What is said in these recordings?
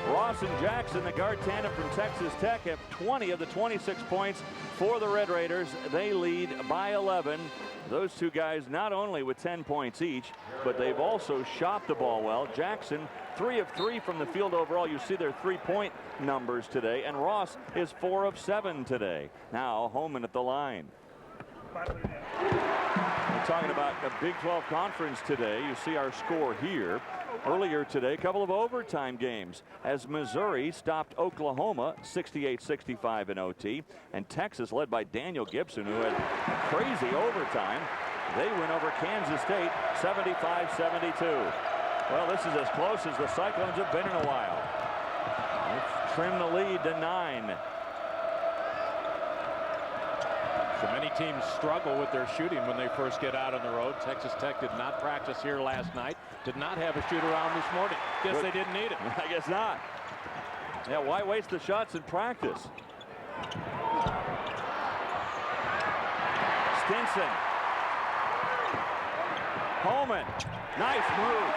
Ross and Jackson, the guard tandem from Texas Tech, have 20 of the 26 points for the Red Raiders. They lead by 11. Those two guys not only with 10 points each, but they've also shot the ball well. Jackson, 3 of 3 from the field overall. You see their three-point numbers today. And Ross is 4 of 7 today. Now Homan at the line. We're talking about a Big 12 conference today. You see our score here. Earlier today, a couple of overtime games as Missouri stopped Oklahoma 68-65 in OT, and Texas, led by Daniel Gibson, who had crazy overtime, they win over Kansas State 75-72. Well, this is as close as the Cyclones have been in a while. They've trimmed the lead to 9. So many teams struggle with their shooting when they first get out on the road. Texas Tech did not practice here last night. Did not have a shoot around this morning. Guess they didn't need it. I guess not. Yeah, why waste the shots in practice? Stinson. Homan. Nice move.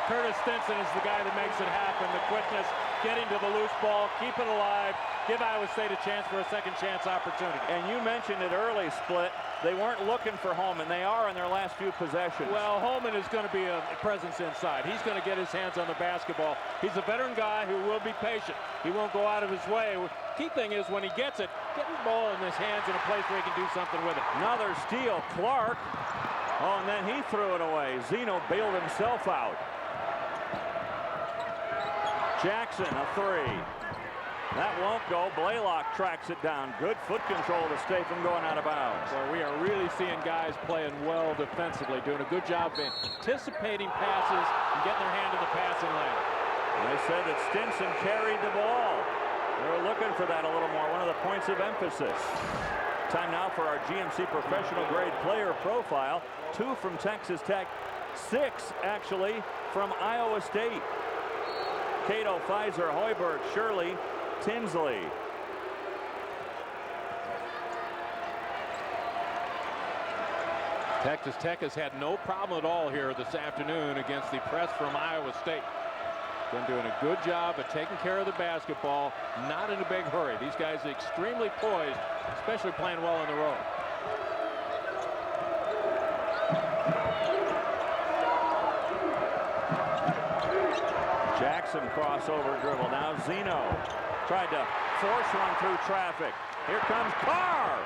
Curtis Stinson is the guy that makes it happen. The quickness, getting to the loose ball, keep it alive, give Iowa State a chance for a second chance opportunity. And you mentioned it early, Split. They weren't looking for Homan. They are in their last few possessions. Well, Homan is going to be a presence inside. He's going to get his hands on the basketball. He's a veteran guy who will be patient. He won't go out of his way. Key thing is when he gets it, get the ball in his hands in a place where he can do something with it. Another steal. Clark. Oh, and then he threw it away. Zeno bailed himself out. Jackson, a 3. That won't go. Blalock tracks it down. Good foot control to stay from going out of bounds. Well, we are really seeing guys playing well defensively, doing a good job of anticipating passes and getting their hand in the passing lane. They said that Stinson carried the ball. They were looking for that a little more. One of the points of emphasis. Time now for our GMC professional grade player profile. 2 from Texas Tech, 6 actually from Iowa State. Cato, Pfizer, Hoiberg, Shirley, Tinsley. Texas Tech has had no problem at all here this afternoon against the press from Iowa State. Been doing a good job of taking care of the basketball, not in a big hurry. These guys are extremely poised, especially playing well on the road. Jackson crossover dribble. Now Zeno tried to force one through traffic. Here comes Carr.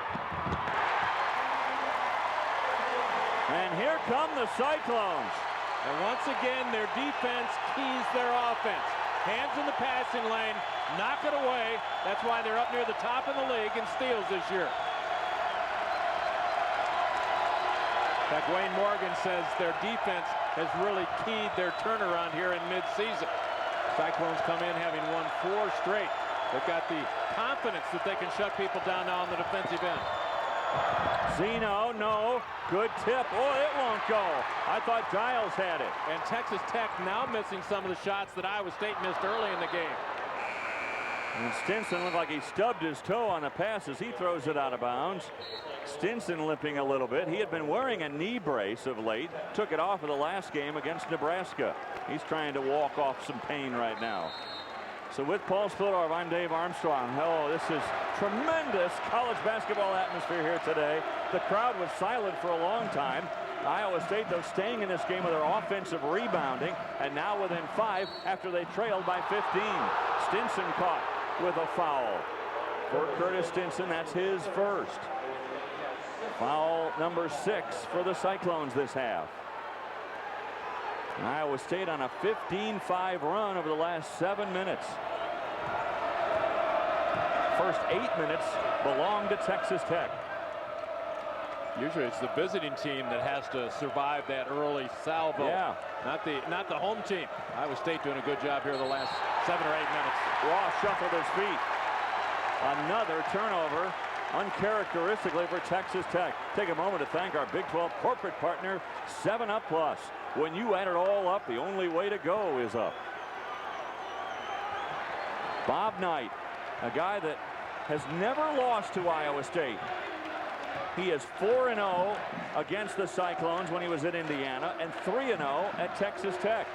And here come the Cyclones. And once again, their defense keys their offense. Hands in the passing lane, knock it away. That's why they're up near the top of the league in steals this year. In fact, Wayne Morgan says their defense has really keyed their turnaround here in midseason. Cyclones come in having won 4 straight. They've got the confidence that they can shut people down now on the defensive end. Zeno, no. Good tip. Oh, it won't go. I thought Giles had it. And Texas Tech now missing some of the shots that Iowa State missed early in the game. And Stinson looked like he stubbed his toe on the pass as he throws it out of bounds. Stinson limping a little bit. He had been wearing a knee brace of late. Took it off of the last game against Nebraska. He's trying to walk off some pain right now. So with Paul Splittorff, I'm Dave Armstrong. Oh, this is tremendous college basketball atmosphere here today. The crowd was silent for a long time. Iowa State, though, staying in this game with their offensive rebounding, and now within 5 after they trailed by 15. Stinson caught with a foul. For Curtis Stinson, that's his first. Foul number 6 for the Cyclones this half. Iowa State on a 15-5 run over the last 7 minutes. First 8 minutes belong to Texas Tech. Usually it's the visiting team that has to survive that early salvo. Yeah. Not the home team. Iowa State doing a good job here the last 7 or 8 minutes. Ross shuffled his feet. Another turnover, uncharacteristically for Texas Tech. Take a moment to thank our Big 12 corporate partner, 7UP Plus. When you add it all up, the only way to go is up. Bob Knight, a guy that has never lost to Iowa State. He is 4-0 against the Cyclones when he was at Indiana and 3-0 at Texas Tech.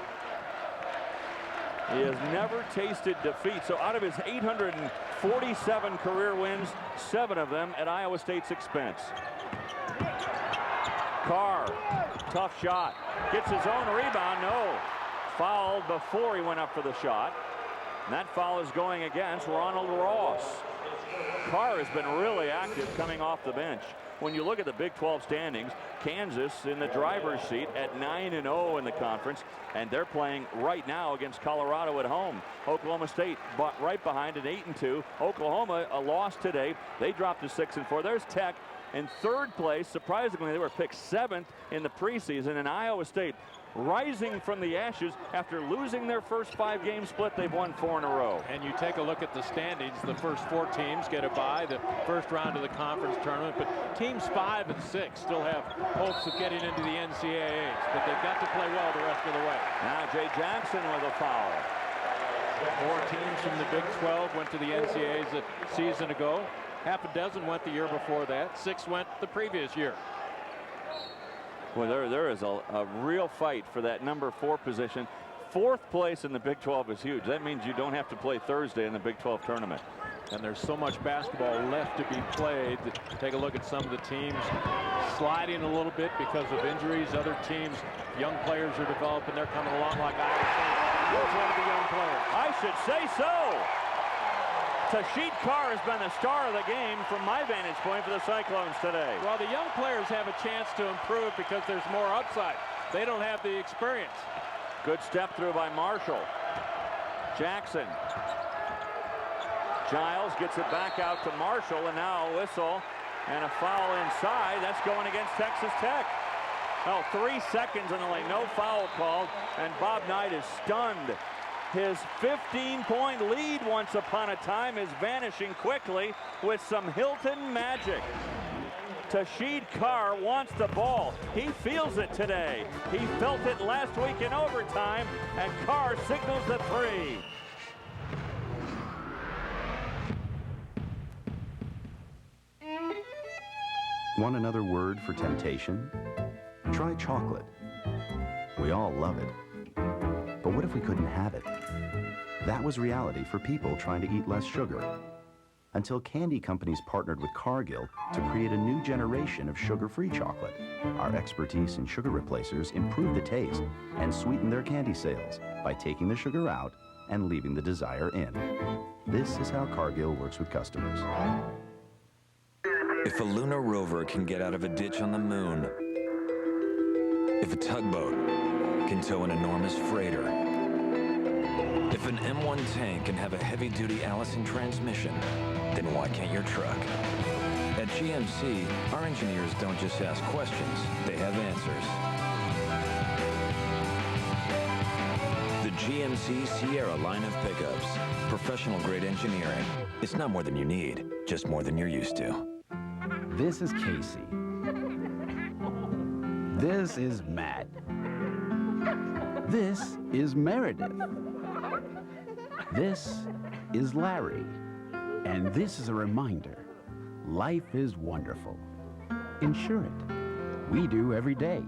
He has never tasted defeat. So out of his 847 career wins, 7 of them at Iowa State's expense. Carr, tough shot. Gets his own rebound. No. Fouled before he went up for the shot. And that foul is going against Ronald Ross. Carr has been really active coming off the bench. When you look at the Big 12 standings, Kansas in the driver's seat at 9-0 in the conference, and they're playing right now against Colorado at home. Oklahoma State right behind at 8-2. Oklahoma a loss today. They dropped to 6-4. There's Tech in 3rd place. Surprisingly, they were picked 7th in the preseason, and Iowa State rising from the ashes after losing their first 5-game split. They've won 4 in a row. And you take a look at the standings. The first 4 teams get a bye the first round of the conference tournament, but teams 5 and 6 still have hopes of getting into the NCAAs, but they've got to play well the rest of the way. Now Jay Jackson with a foul. 4 teams from the Big 12 went to the NCAAs a season ago. Half a dozen went the year before that. 6 went the previous year. Well, there is a real fight for that number 4 position. 4th place in the Big 12 is huge. That means you don't have to play Thursday in the Big 12 tournament. And there's so much basketball left to be played. Take a look at some of the teams sliding a little bit because of injuries. Other teams, young players are developing. They're coming along like Iowa State. Here's one of the young players. I should say so. Tasheed Carr has been the star of the game from my vantage point for the Cyclones today. Well, the young players have a chance to improve because there's more upside. They don't have the experience. Good step through by Marshall. Jackson. Giles gets it back out to Marshall, and now a whistle and a foul inside. That's going against Texas Tech. Oh, 3 seconds in the lane. No foul called, and Bob Knight is stunned. His 15-point lead once upon a time is vanishing quickly with some Hilton Magic. Tasheed Carr wants the ball. He feels it today. He felt it last week in overtime, and Carr signals the 3. Want another word for temptation? Try chocolate. We all love it. But what if we couldn't have it? That was reality for people trying to eat less sugar. Until candy companies partnered with Cargill to create a new generation of sugar-free chocolate. Our expertise in sugar replacers improved the taste and sweetened their candy sales by taking the sugar out and leaving the desire in. This is how Cargill works with customers. If a lunar rover can get out of a ditch on the moon, if a tugboat can tow an enormous freighter, if an M1 tank can have a heavy-duty Allison transmission, then why can't your truck? At GMC, our engineers don't just ask questions, they have answers. The GMC Sierra line of pickups. Professional-grade engineering. It's not more than you need, just more than you're used to. This is Casey. This is Matt. This is Meredith. This is Larry. And this is a reminder, life is wonderful. Insure it. We do every day.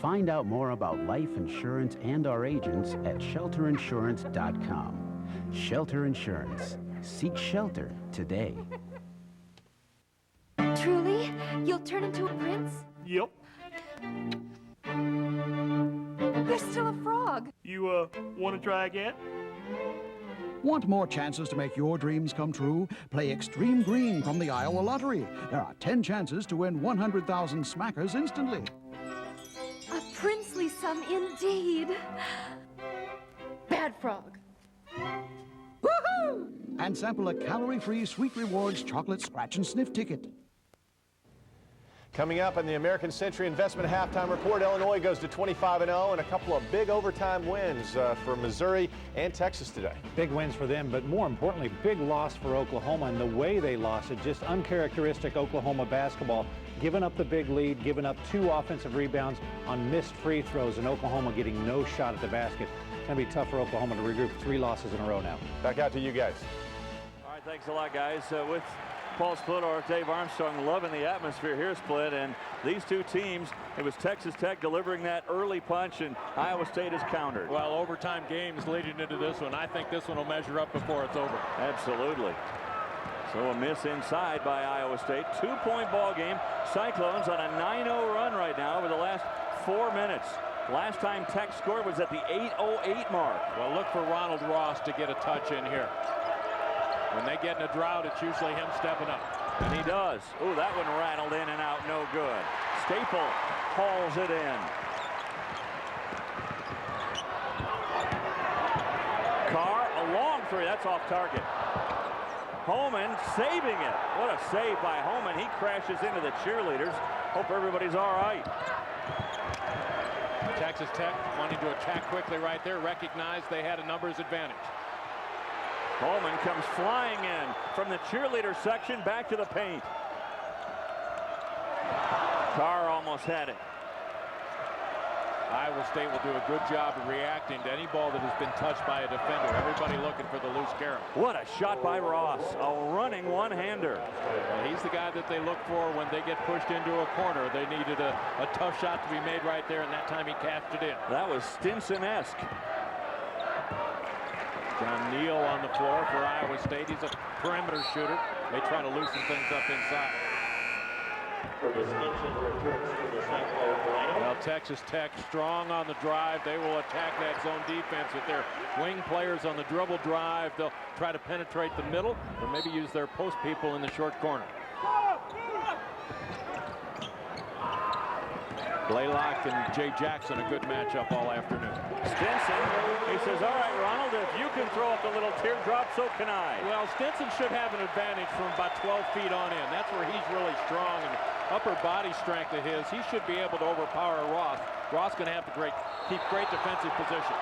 Find out more about life insurance and our agents at shelterinsurance.com. Shelter Insurance. Seek shelter today. Truly? You'll turn into a prince? Yep. There's still a frog. You, want to try again? Want more chances to make your dreams come true? Play Extreme Green from the Iowa Lottery. There are 10 chances to win 100,000 smackers instantly. A princely sum indeed. Bad frog. Woohoo! And sample a calorie-free Sweet Rewards chocolate scratch and sniff ticket. Coming up on the American Century Investment Halftime Report, Illinois goes to 25-0 and a couple of big overtime wins for Missouri and Texas today. Big wins for them, but more importantly, big loss for Oklahoma, and the way they lost it, just uncharacteristic Oklahoma basketball, giving up the big lead, giving up 2 offensive rebounds on missed free throws, and Oklahoma getting no shot at the basket. It's going to be tough for Oklahoma to regroup. 3 losses in a row now. Back out to you guys. All right, thanks a lot, guys. With Paul Splittorff, Dave Armstrong loving the atmosphere here, Split. And these two teams, it was Texas Tech delivering that early punch, and Iowa State has countered. Well, overtime games leading into this one. I think this one will measure up before it's over. Absolutely. So a miss inside by Iowa State. 2-point ball game. Cyclones on a 9-0 run right now over the last 4 minutes. Last time Tech scored was at the 8:08 mark. Well, look for Ronald Ross to get a touch in here. When they get in a drought, it's usually him stepping up. And he does. Ooh, that one rattled in and out, no good. Staple hauls it in. Carr, a long three, that's off target. Homan saving it. What a save by Homan. He crashes into the cheerleaders. Hope everybody's all right. Texas Tech wanting to attack quickly right there, recognized they had a numbers advantage. Homan comes flying in from the cheerleader section back to the paint. Carr almost had it. Iowa State will do a good job of reacting to any ball that has been touched by a defender. Everybody looking for the loose carom. What a shot by Ross. A running one-hander. Well, he's the guy that they look for when they get pushed into a corner. They needed a tough shot to be made right there, and that time he cashed it in. That was Stinson-esque. John Neal on the floor for Iowa State. He's a perimeter shooter. They try to loosen things up inside. Well, Texas Tech strong on the drive. They will attack that zone defense with their wing players on the dribble drive. They'll try to penetrate the middle or maybe use their post people in the short corner. Blalock and Jay Jackson, a good matchup all afternoon. Stinson, he says, all right, Ronald, if you can throw up the little teardrop, so can I. Well, Stinson should have an advantage from about 12 feet on in. That's where he's really strong, and upper body strength of his. He should be able to overpower Ross. Ross going to have to keep great defensive position.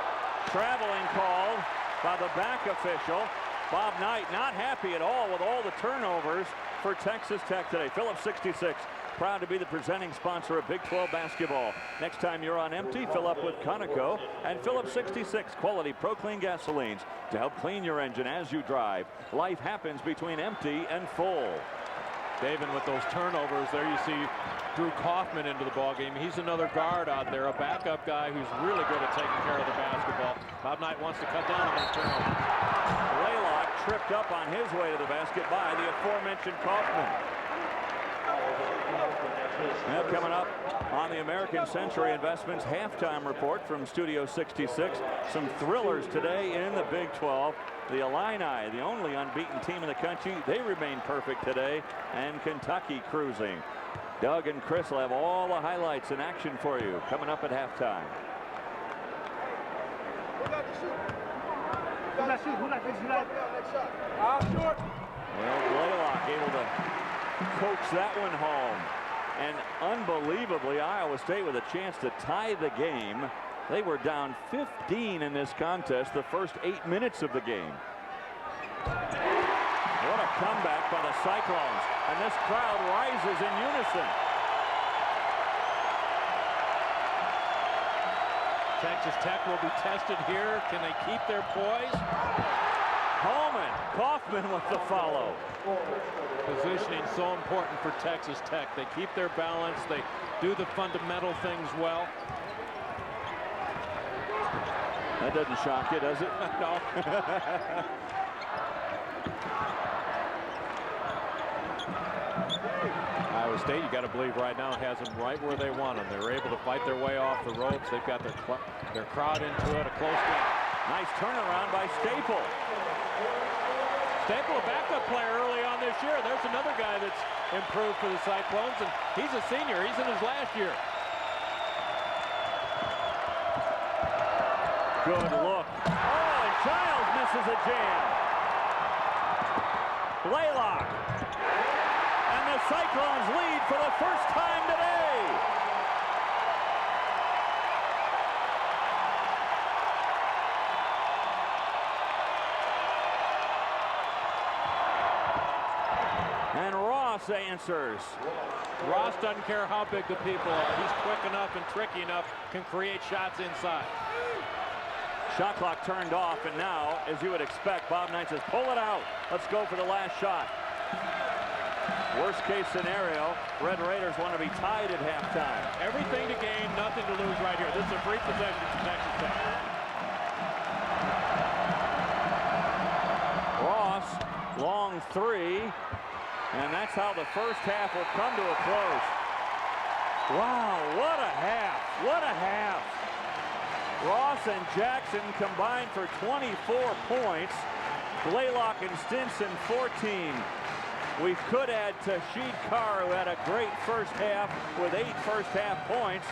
Traveling call by the back official. Bob Knight not happy at all with all the turnovers for Texas Tech today. Phillips 66. Proud to be the presenting sponsor of Big 12 basketball. Next time you're on empty, fill up with Conoco and Phillips 66 quality Pro-Clean gasolines to help clean your engine as you drive. Life happens between empty and full. David, with those turnovers there, you see Drew Kaufman into the ballgame. He's another guard out there, a backup guy who's really good at taking care of the basketball. Bob Knight wants to cut down on those turnovers. Blalock tripped up on his way to the basket by the aforementioned Kaufman. Now coming up on the American Century Investments halftime report from Studio 66. Some thrillers today in the Big 12. The Illini, the only unbeaten team in the country, they remain perfect today. And Kentucky cruising. Doug and Chris will have all the highlights in action for you coming up at halftime. Well, Blalock able to coax that one home. And unbelievably, Iowa State with a chance to tie the game. They were down 15 in this contest the first 8 minutes of the game. What a comeback by the Cyclones. And this crowd rises in unison. Texas Tech will be tested here. Can they keep their poise? Homan, Kaufman with the follow. Positioning so important for Texas Tech. They keep their balance. They do the fundamental things well. That doesn't shock you, does it? No. Iowa State, you got to believe right now, has them right where they want them. They're able to fight their way off the ropes. They've got their crowd into it. A close game. Nice turnaround by Staple. Staple, a backup player early on this year. There's another guy that's improved for the Cyclones, and he's a senior. He's in his last year. Good look. Oh, and Giles misses a jam. Blalock. And the Cyclones lead for the first time today. And Ross answers. Ross doesn't care how big the people are. He's quick enough and tricky enough, can create shots inside. Shot clock turned off, and now, as you would expect, Bob Knight says, pull it out. Let's go for the last shot. Worst case scenario, Red Raiders want to be tied at halftime. Everything to gain, nothing to lose right here. This is a free possession for Texas Tech. Ross, long three, and that's how the first half will come to a close. Wow, what a half, what a half. Ross and Jackson combined for 24 points. Blalock and Stinson 14. We could add Tasheed Carr, who had a great first half with 8 first half points.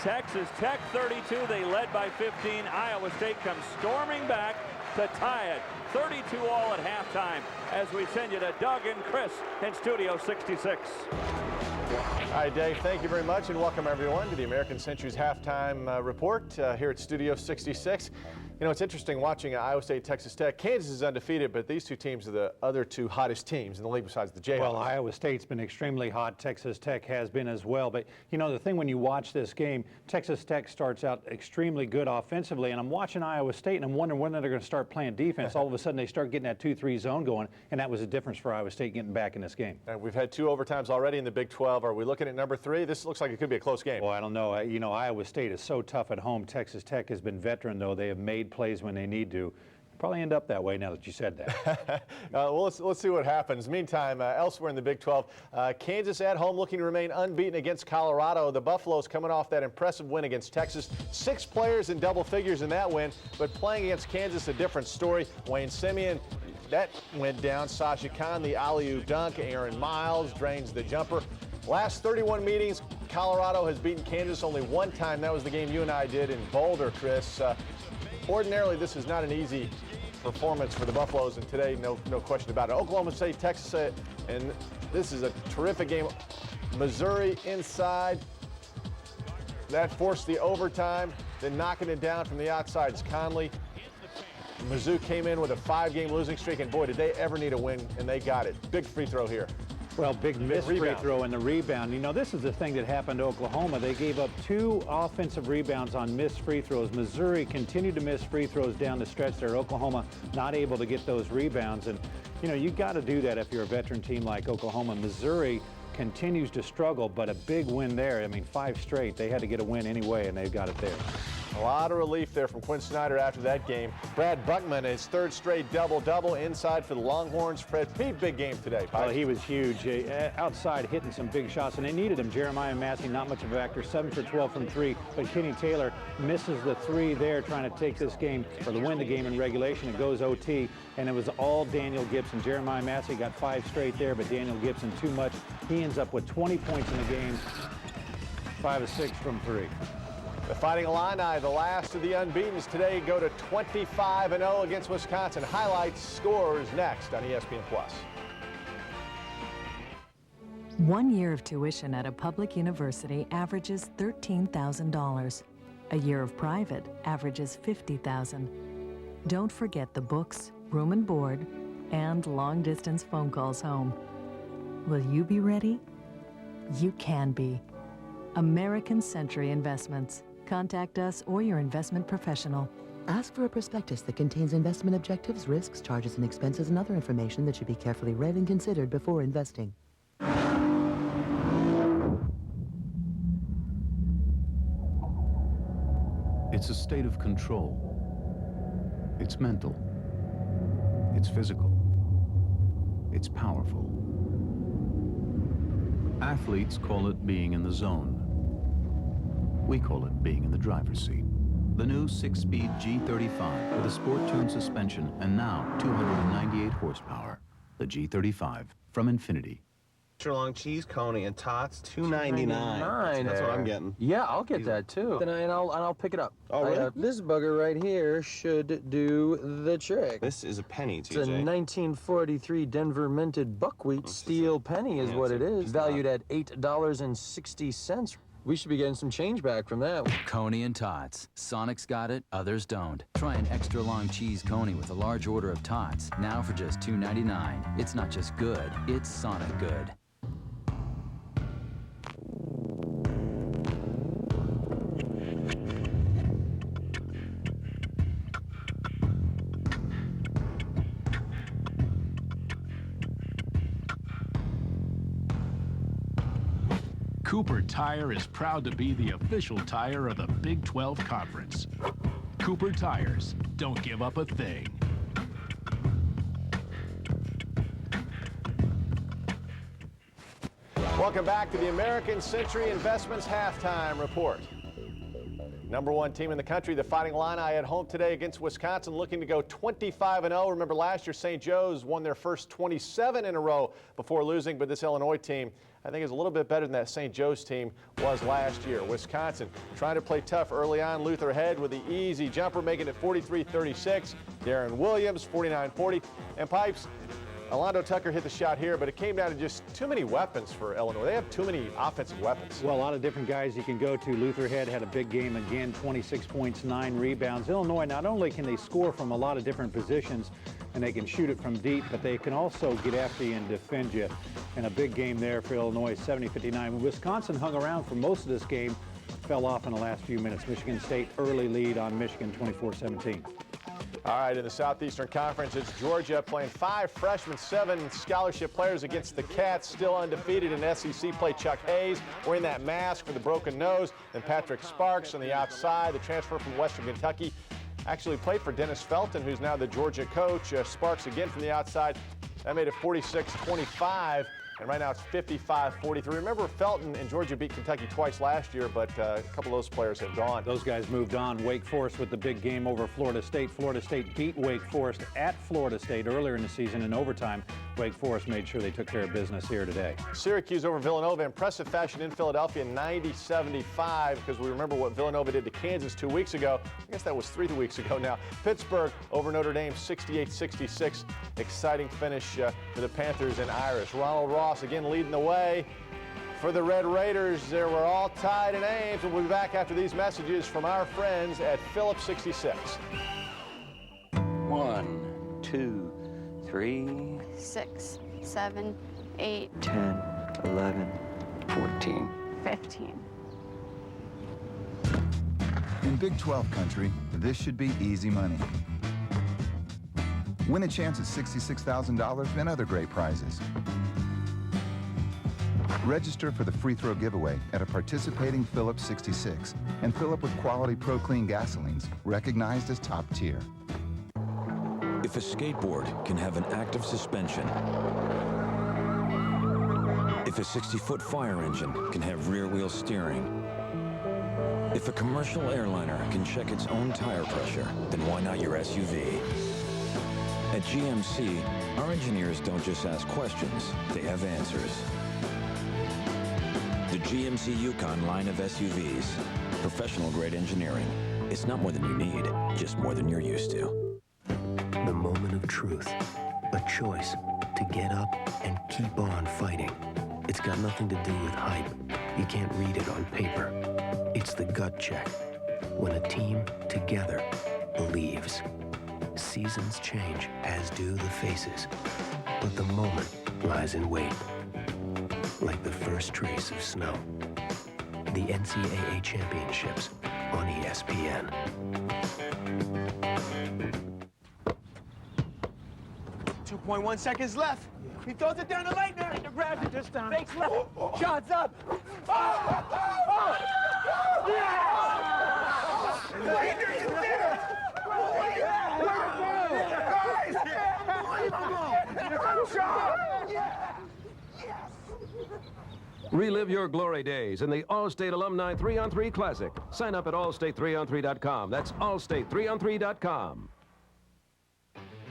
Texas Tech 32, they led by 15. Iowa State comes storming back to tie it. 32 all at halftime as we send you to Doug and Chris in Studio 66. All right, Dave, thank you very much, and welcome everyone to the American Century's halftime report here at Studio 66. You know, it's interesting watching Iowa State, Texas Tech. Kansas is undefeated, but these two teams are the other two hottest teams in the league besides the Jayhawks. Well, Iowa State's been extremely hot. Texas Tech has been as well. But, you know, the thing when you watch this game, Texas Tech starts out extremely good offensively, and I'm watching Iowa State, and I'm wondering when they're going to start playing defense. All of a sudden, they start getting that 2-3 zone going, and that was the difference for Iowa State getting back in this game. And we've had 2 overtimes already in the Big 12. Are we looking at number 3? This looks like it could be a close game. Well, I don't know. You know, Iowa State is so tough at home. Texas Tech has been veteran, though. They have made plays when they need to. Probably end up that way now that you said that. Well, let's see what happens. Meantime, elsewhere in the Big 12, Kansas at home looking to remain unbeaten against Colorado. The Buffaloes coming off that impressive win against Texas. 6 players in double figures in that win, but playing against Kansas, a different story. Wayne Simeon, that went down. Sasha Khan, the alley-oop dunk. Aaron Miles drains the jumper. Last 31 meetings, Colorado has beaten Kansas only 1 time. That was the game you and I did in Boulder, Chris. Ordinarily, this is not an easy performance for the Buffaloes, and today, no question about it. Oklahoma State, Texas, and this is a terrific game. Missouri inside. That forced the overtime, then knocking it down from the outside is Conley. Mizzou came in with a 5-game losing streak, and boy, did they ever need a win, and they got it. Big free throw here. Well, big missed free throw and the rebound. You know, this is the thing that happened to Oklahoma. They gave up 2 offensive rebounds on missed free throws. Missouri continued to miss free throws down the stretch there. Oklahoma not able to get those rebounds. And, you know, you got to do that if you're a veteran team like Oklahoma. Missouri continues to struggle, but a big win there. I mean, 5 straight. They had to get a win anyway, and they've got it there. A lot of relief there from Quinn Snyder after that game. Brad Buckman, his 3rd straight double-double inside for the Longhorns. Fred, big game today. Well, he was huge. Outside hitting some big shots, and they needed him. Jeremiah Massey, not much of a factor, 7 for 12 from 3, but Kenny Taylor misses the 3 there, trying to take this game, or to win the game in regulation. It goes OT, and it was all Daniel Gibson. Jeremiah Massey got 5 straight there, but Daniel Gibson too much. He ends up with 20 points in the game, 5 of 6 from 3. The Fighting Illini, the last of the unbeatens today, go to 25-0 against Wisconsin. Highlights, scores next on ESPN+. 1 year of tuition at a public university averages $13,000. A year of private averages $50,000. Don't forget the books, room and board, and long-distance phone calls home. Will you be ready? You can be. American Century Investments. Contact us or your investment professional. Ask for a prospectus that contains investment objectives, risks, charges, and expenses, and other information that should be carefully read and considered before investing. It's a state of control. It's mental. It's physical. It's powerful. Athletes call it being in the zone. We call it being in the driver's seat. The new 6-speed G35 with a sport-tuned suspension and now 298 horsepower. The G35 from Infiniti. Extra-long cheese coney and tots, $2.99. That's what I'm getting. Yeah, I'll get that too. Then I'll pick it up. Oh, really? This bugger right here should do the trick. This is a penny, TJ. It's a 1943 Denver minted buckwheat steel penny is what it is, valued at $8.60. We should be getting some change back from that. Coney and Tots. Sonic's got it, others don't. Try an extra long cheese Coney with a large order of Tots, now for just $2.99. It's not just good, it's Sonic good. Cooper Tire is proud to be the official tire of the Big 12 Conference. Cooper Tires, don't give up a thing. Welcome back to the American Century Investments Halftime Report. #1 team in the country, the Fighting Illini at home today against Wisconsin, looking to go 25-0. Remember last year St. Joe's won their first 27 in a row before losing, but this Illinois team I think is a little bit better than that St. Joe's team was last year. Wisconsin trying to play tough early on. Luther ahead with the easy jumper, making it 43-36. Darren Williams, 49-40. And Pipes, Alondo Tucker hit the shot here, but it came down to just too many weapons for Illinois. They have too many offensive weapons. Well, a lot of different guys you can go to. Luther Head had a big game again, 26 points, 9 rebounds. Illinois, not only can they score from a lot of different positions, and they can shoot it from deep, but they can also get after you and defend you. And a big game there for Illinois, 70-59. Wisconsin hung around for most of this game, fell off in the last few minutes. Michigan State early lead on Michigan, 24-17. All right, in the Southeastern Conference, it's Georgia playing 5 freshmen, 7 scholarship players against the Cats, still undefeated in SEC play. Chuck Hayes wearing that mask for the broken nose, and Patrick Sparks on the outside, the transfer from Western Kentucky. Actually played for Dennis Felton, who's now the Georgia coach. Sparks again from the outside. That made it 46-25. And right now it's 55-43. Remember, Felton and Georgia beat Kentucky twice last year, but a couple of those players have gone. Those guys moved on. Wake Forest with the big game over Florida State. Florida State beat Wake Forest at Florida State earlier in the season in overtime. Wake Forest made sure they took care of business here today. Syracuse over Villanova. Impressive fashion in Philadelphia, 90-75, because we remember what Villanova did to Kansas 2 weeks ago. I guess that was 3 weeks ago now. Pittsburgh over Notre Dame, 68-66. Exciting finish for the Panthers and Irish. Ronald Ross again leading the way for the Red Raiders. They were all tied in Ames. We'll be back after these messages from our friends at Phillips 66. 1, 2, 3, 6, 7, 8, 10, 11, 14, 15. In Big 12 country, this should be easy money. Win a chance at $66,000 and other great prizes. Register for the free throw giveaway at a participating Phillips 66 and fill up with quality Pro Clean gasolines recognized as top tier. If a skateboard can have an active suspension, if a 60-foot fire engine can have rear-wheel steering, if a commercial airliner can check its own tire pressure, then why not your SUV? At GMC, our engineers don't just ask questions, they have answers. The GMC Yukon line of SUVs. Professional-grade engineering. It's not more than you need, just more than you're used to. The moment of truth. A choice to get up and keep on fighting. It's got nothing to do with hype. You can't read it on paper. It's the gut check. When a team together believes. Seasons change, as do the faces. But the moment lies in wait. Like the first trace of snow. The NCAA Championships on ESPN. .1 seconds left. He throws it down the lane there. He grabs it this time. Fakes left. Shots up. Lander is there. Relive your glory days in the Allstate Alumni 3-on-3 Classic. Sign up at allstate3on3.com. That's allstate3on3.com.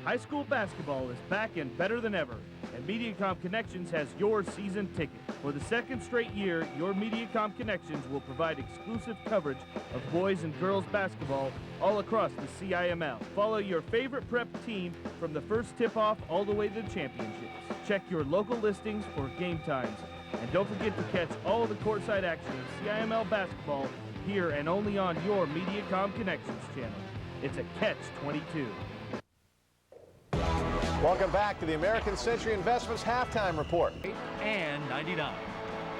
High school basketball is back and better than ever, and MediaCom Connections has your season ticket. For the second straight year, your MediaCom Connections will provide exclusive coverage of boys and girls basketball all across the CIML. Follow your favorite prep team from the first tip-off all the way to the championships. Check your local listings for game times, and don't forget to catch all the courtside action of CIML basketball here and only on your MediaCom Connections channel. It's a Catch-22. Welcome back to the American Century Investments Halftime Report. And 99.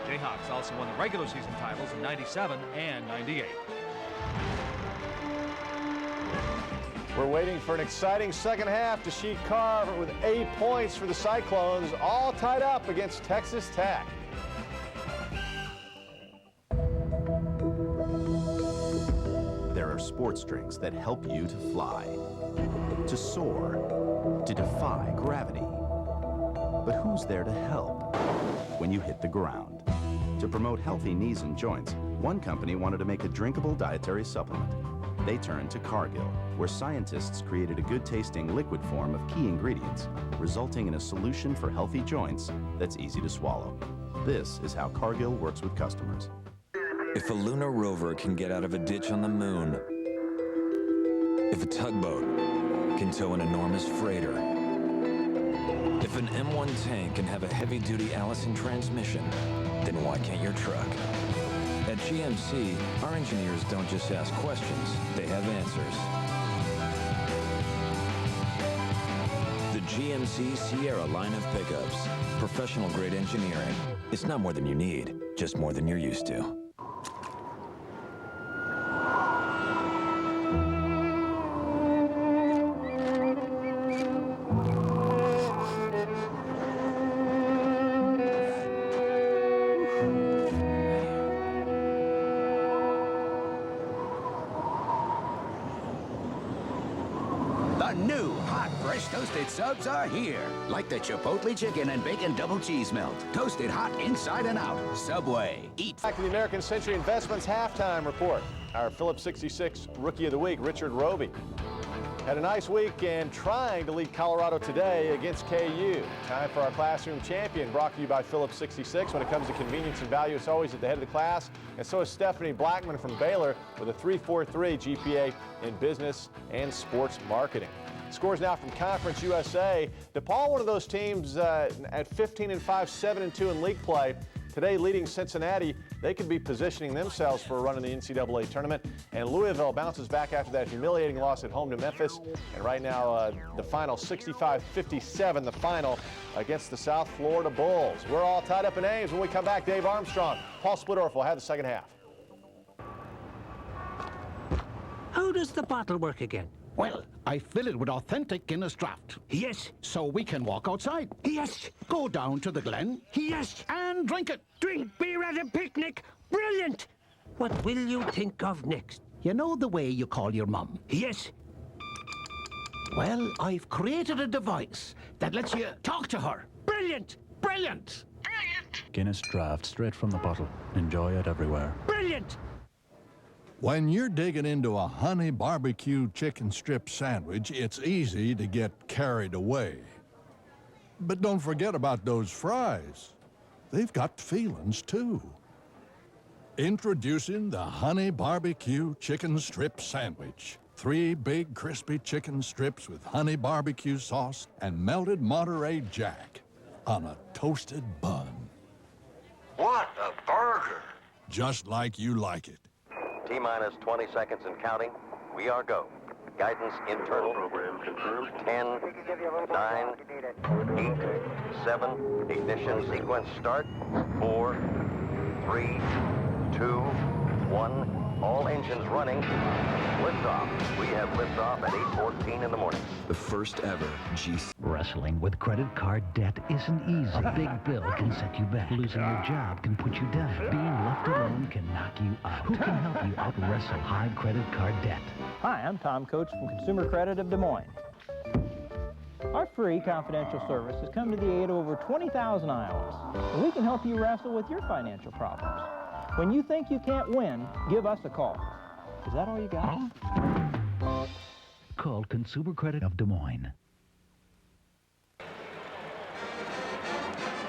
Jayhawks also won the regular season titles in 97 and 98. We're waiting for an exciting second half. Tasheed Carr with 8 points for the Cyclones, all tied up against Texas Tech. sports drinks that help you to fly, to soar, to defy gravity. But who's there to help when you hit the ground? To promote healthy knees and joints, one company wanted to make a drinkable dietary supplement. They turned to Cargill, where scientists created a good-tasting liquid form of key ingredients, resulting in a solution for healthy joints that's easy to swallow. This is how Cargill works with customers. If a lunar rover can get out of a ditch on the moon, if a tugboat can tow an enormous freighter, if an M1 tank can have a heavy-duty Allison transmission, then why can't your truck? At GMC, our engineers don't just ask questions, they have answers. The GMC Sierra line of pickups. Professional-grade engineering. It's not more than you need, just more than you're used to. Toasted subs are here, like the Chipotle chicken and bacon double cheese melt. Toasted hot inside and out. Subway. Eat. Back to the American Century Investments halftime report. Our Phillips 66 Rookie of the Week, Richard Roby, had a nice week and trying to lead Colorado today against KU. Time for our Classroom Champion, brought to you by Phillips 66. When it comes to convenience and value, it's always at the head of the class. And so is Stephanie Blackman from Baylor with a 3.43 GPA in business and sports marketing. Scores now from Conference USA. DePaul, one of those teams at 15-5, 7-2 in league play. Today leading Cincinnati. They could be positioning themselves for a run in the NCAA tournament. And Louisville bounces back after that humiliating loss at home to Memphis. And right now, the final 65-57, the final against the South Florida Bulls. We're all tied up in Ames. When we come back, Dave Armstrong, Paul Splittorff will have the second half. How does the bottle work again? Well, I fill it with authentic Guinness draft. Yes. So we can walk outside. Yes. Go down to the Glen. Yes. And drink it. Drink beer at a picnic. Brilliant. What will you think of next? You know the way you call your mum? Yes. Well, I've created a device that lets you talk to her. Brilliant. Brilliant. Brilliant. Guinness draft straight from the bottle. Enjoy it everywhere. Brilliant. When you're digging into a honey barbecue chicken strip sandwich, it's easy to get carried away. But don't forget about those fries. They've got feelings, too. Introducing the honey barbecue chicken strip sandwich. 3 big crispy chicken strips with honey barbecue sauce and melted Monterey Jack on a toasted bun. What a burger! Just like you like it. T-minus 20 seconds and counting. We are go. Guidance internal. Program confirmed. 10, 9, 8, 7. Ignition sequence start. 4, 3, 2, 1. All engines running. Liftoff. We have liftoff at 8:14 in the morning. The first ever Wrestling with credit card debt isn't easy. A big bill can set you back. Losing your job can put you down. Being left alone can knock you out. Who can help you out-wrestle high credit card debt? Hi, I'm Tom Coates from Consumer Credit of Des Moines. Our free confidential service has come to the aid of over 20,000 Iowans. And we can help you wrestle with your financial problems. When you think you can't win, give us a call. Is that all you got? Call Consumer Credit of Des Moines.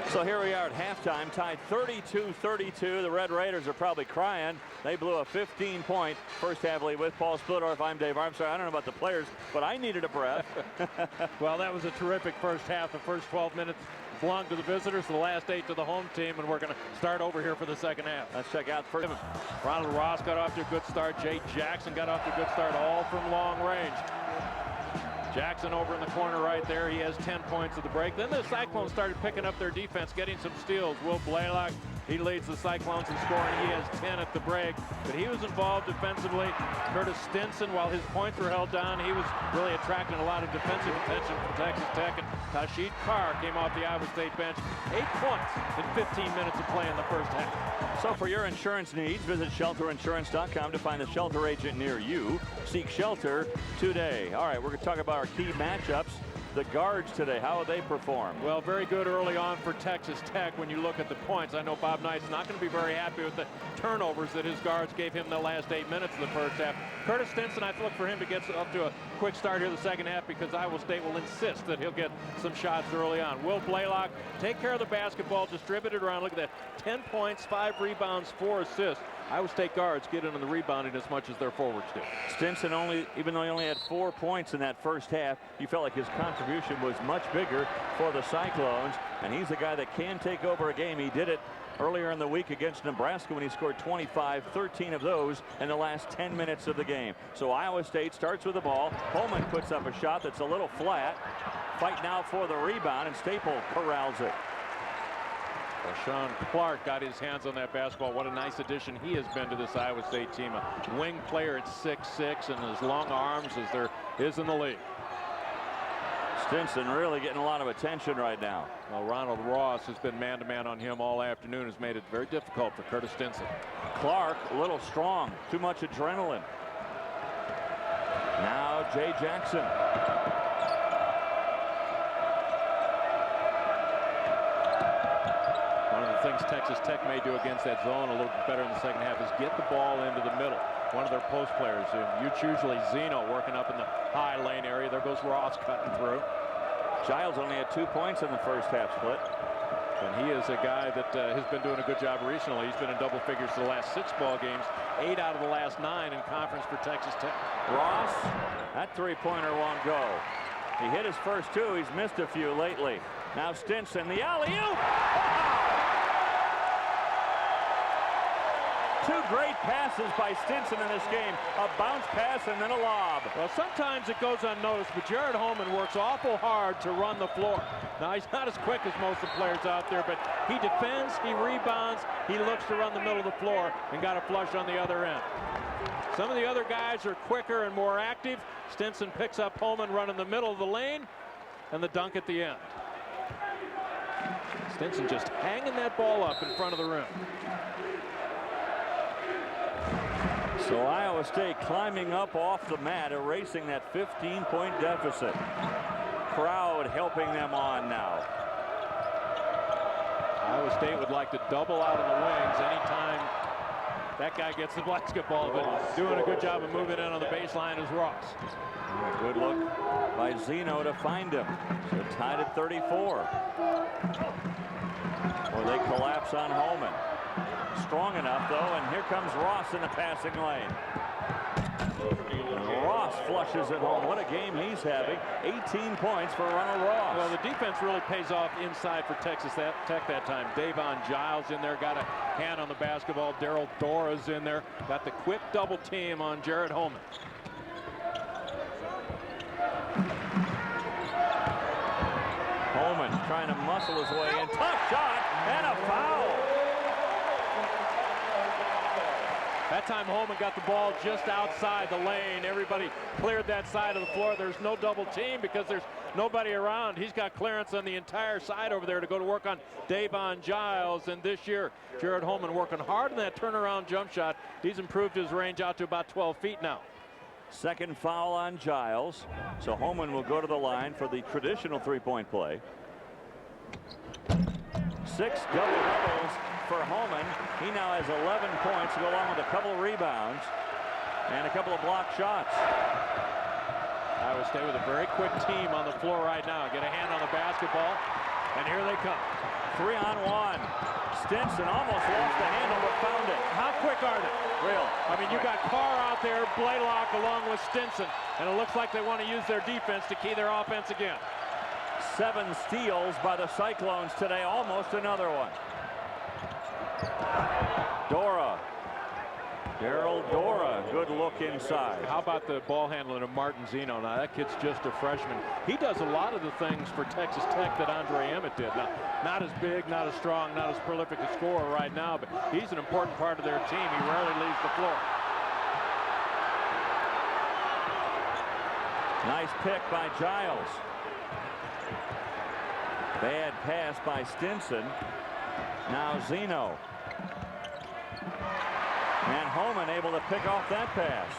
So here we are at halftime, tied 32-32. The Red Raiders are probably crying. They blew a 15-point first half lead with Paul Splittorff. I'm Dave Armstrong. I don't know about the players, but I needed a breath. Well, that was a terrific first half. The first 12 minutes belonged to the visitors, the last 8 to the home team, and we're going to start over here for the second half. Let's check out first. Ronald Ross got off to a good start. Jay Jackson got off to a good start, all from long range. Jackson over in the corner right there. He has 10 points at the break. Then the Cyclones started picking up their defense, getting some steals. Will Blalock He leads the Cyclones in scoring. He has 10 at the break, but he was involved defensively. Curtis Stinson, while his points were held down, he was really attracting a lot of defensive attention from Texas Tech. And Tasheed Carr came off the Iowa State bench. 8 points in 15 minutes of play in the first half. So for your insurance needs, visit shelterinsurance.com to find the shelter agent near you. Seek shelter today. All right, we're going to talk about our key matchups. The guards today, how have they performed? Well, very good early on for Texas Tech when you look at the points. I know Bob Knight's not going to be very happy with the turnovers that his guards gave him the last 8 minutes of the first half. Curtis Stinson, I look for him to get up to a quick start here the second half because Iowa State will insist that he'll get some shots early on. Will Blalock take care of the basketball, distribute it around. Look at that, 10 points, 5 rebounds, 4 assists. Iowa State guards get into the rebounding as much as their forwards do. Stinson, even though he only had 4 points in that first half, you felt like his contribution was much bigger for the Cyclones, and he's a guy that can take over a game. He did it earlier in the week against Nebraska when he scored 25, 13 of those in the last 10 minutes of the game. So Iowa State starts with the ball. Homan puts up a shot that's a little flat. Fight now for the rebound, and Staple corrals it. Rashon Clark got his hands on that basketball. What a nice addition he has been to this Iowa State team. A wing player at 6'6" and as long arms as there is in the league. Stinson really getting a lot of attention right now. Well, Ronald Ross has been man-to-man on him all afternoon, has made it very difficult for Curtis Stinson. Clark a little strong, too much adrenaline. Now Jay Jackson. Things Texas Tech may do against that zone a little bit better in the second half is get the ball into the middle. One of their post players, it's usually Zeno working up in the high lane area. There goes Ross cutting through. Giles only had 2 points in the first half split. And he is a guy that has been doing a good job recently. He's been in double figures for the last 6 ball games, 8 out of the last 9 in conference for Texas Tech. Ross, that three-pointer won't go. He hit his first 2. He's missed a few lately. Now Stinson, the alley-oop. 2 great passes by Stinson in this game. A bounce pass and then a lob. Well, sometimes it goes unnoticed, but Jared Homan works awful hard to run the floor. Now, he's not as quick as most of the players out there, but he defends, he rebounds, he looks to run the middle of the floor and got a flush on the other end. Some of the other guys are quicker and more active. Stinson picks up Homan running the middle of the lane and the dunk at the end. Stinson just hanging that ball up in front of the rim. So Iowa State climbing up off the mat, erasing that 15-point deficit. Crowd helping them on now. Iowa State would like to double out of the wings anytime that guy gets the basketball, but doing a good job of moving in on the baseline is Ross. Good look by Zeno to find him. So tied at 34. Or they collapse on Homan. Strong enough, though, and here comes Ross in the passing lane. And Ross flushes it home. What a game he's having. 18 points for Ronald Ross. Well, the defense really pays off inside for Texas Tech that time. Devonne Giles in there, got a hand on the basketball. Darryl Dora's in there. Got the quick double team on Jared Homan. Homan trying to muscle his way in. Tough shot and a foul. That time Homan got the ball just outside the lane. Everybody cleared that side of the floor. There's no double team because there's nobody around. He's got clearance on the entire side over there to go to work on Devonne Giles. And this year, Jared Homan working hard on that turnaround jump shot. He's improved his range out to about 12 feet now. Second foul on Giles. So Homan will go to the line for the traditional three-point play. 6 double-doubles for Homan. He now has 11 points to go along with a couple of rebounds and a couple of block shots. Iowa State with a very quick team on the floor right now. Get a hand on the basketball, and here they come. 3-on-1. Stinson almost lost the handle but found it. How quick are they? Real. I mean, you got Carr out there, Blalock along with Stinson, and it looks like they want to use their defense to key their offense again. 7 steals by the Cyclones today, almost another one. Dora Darryl Dora, good look inside. How about the ball handling of Martin Zeno? Now, that kid's just a freshman. He does a lot of the things for Texas Tech that Andre Emmett did. Now, not as big, not as strong, not as prolific a scorer right now, but he's an important part of their team. He rarely leaves the floor. Nice pick by Giles. Bad pass by Stinson. Now Zeno. And Homan able to pick off that pass.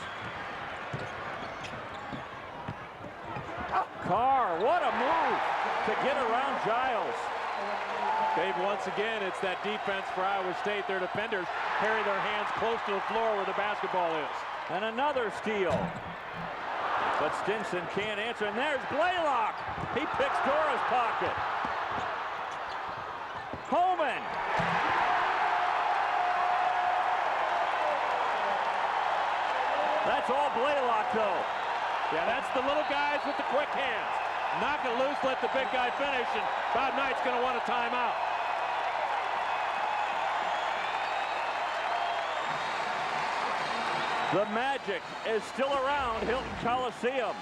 Carr, what a move to get around Giles. Dave, once again, it's that defense for Iowa State. Their defenders carry their hands close to the floor where the basketball is. And another steal. But Stinson can't answer, and there's Blalock. He picks Dora's pocket. Homan. That's all Blalock, though. Yeah, that's the little guys with the quick hands. Knock it loose, let the big guy finish, and Bob Knight's going to want a timeout. The Magic is still around Hilton Coliseum.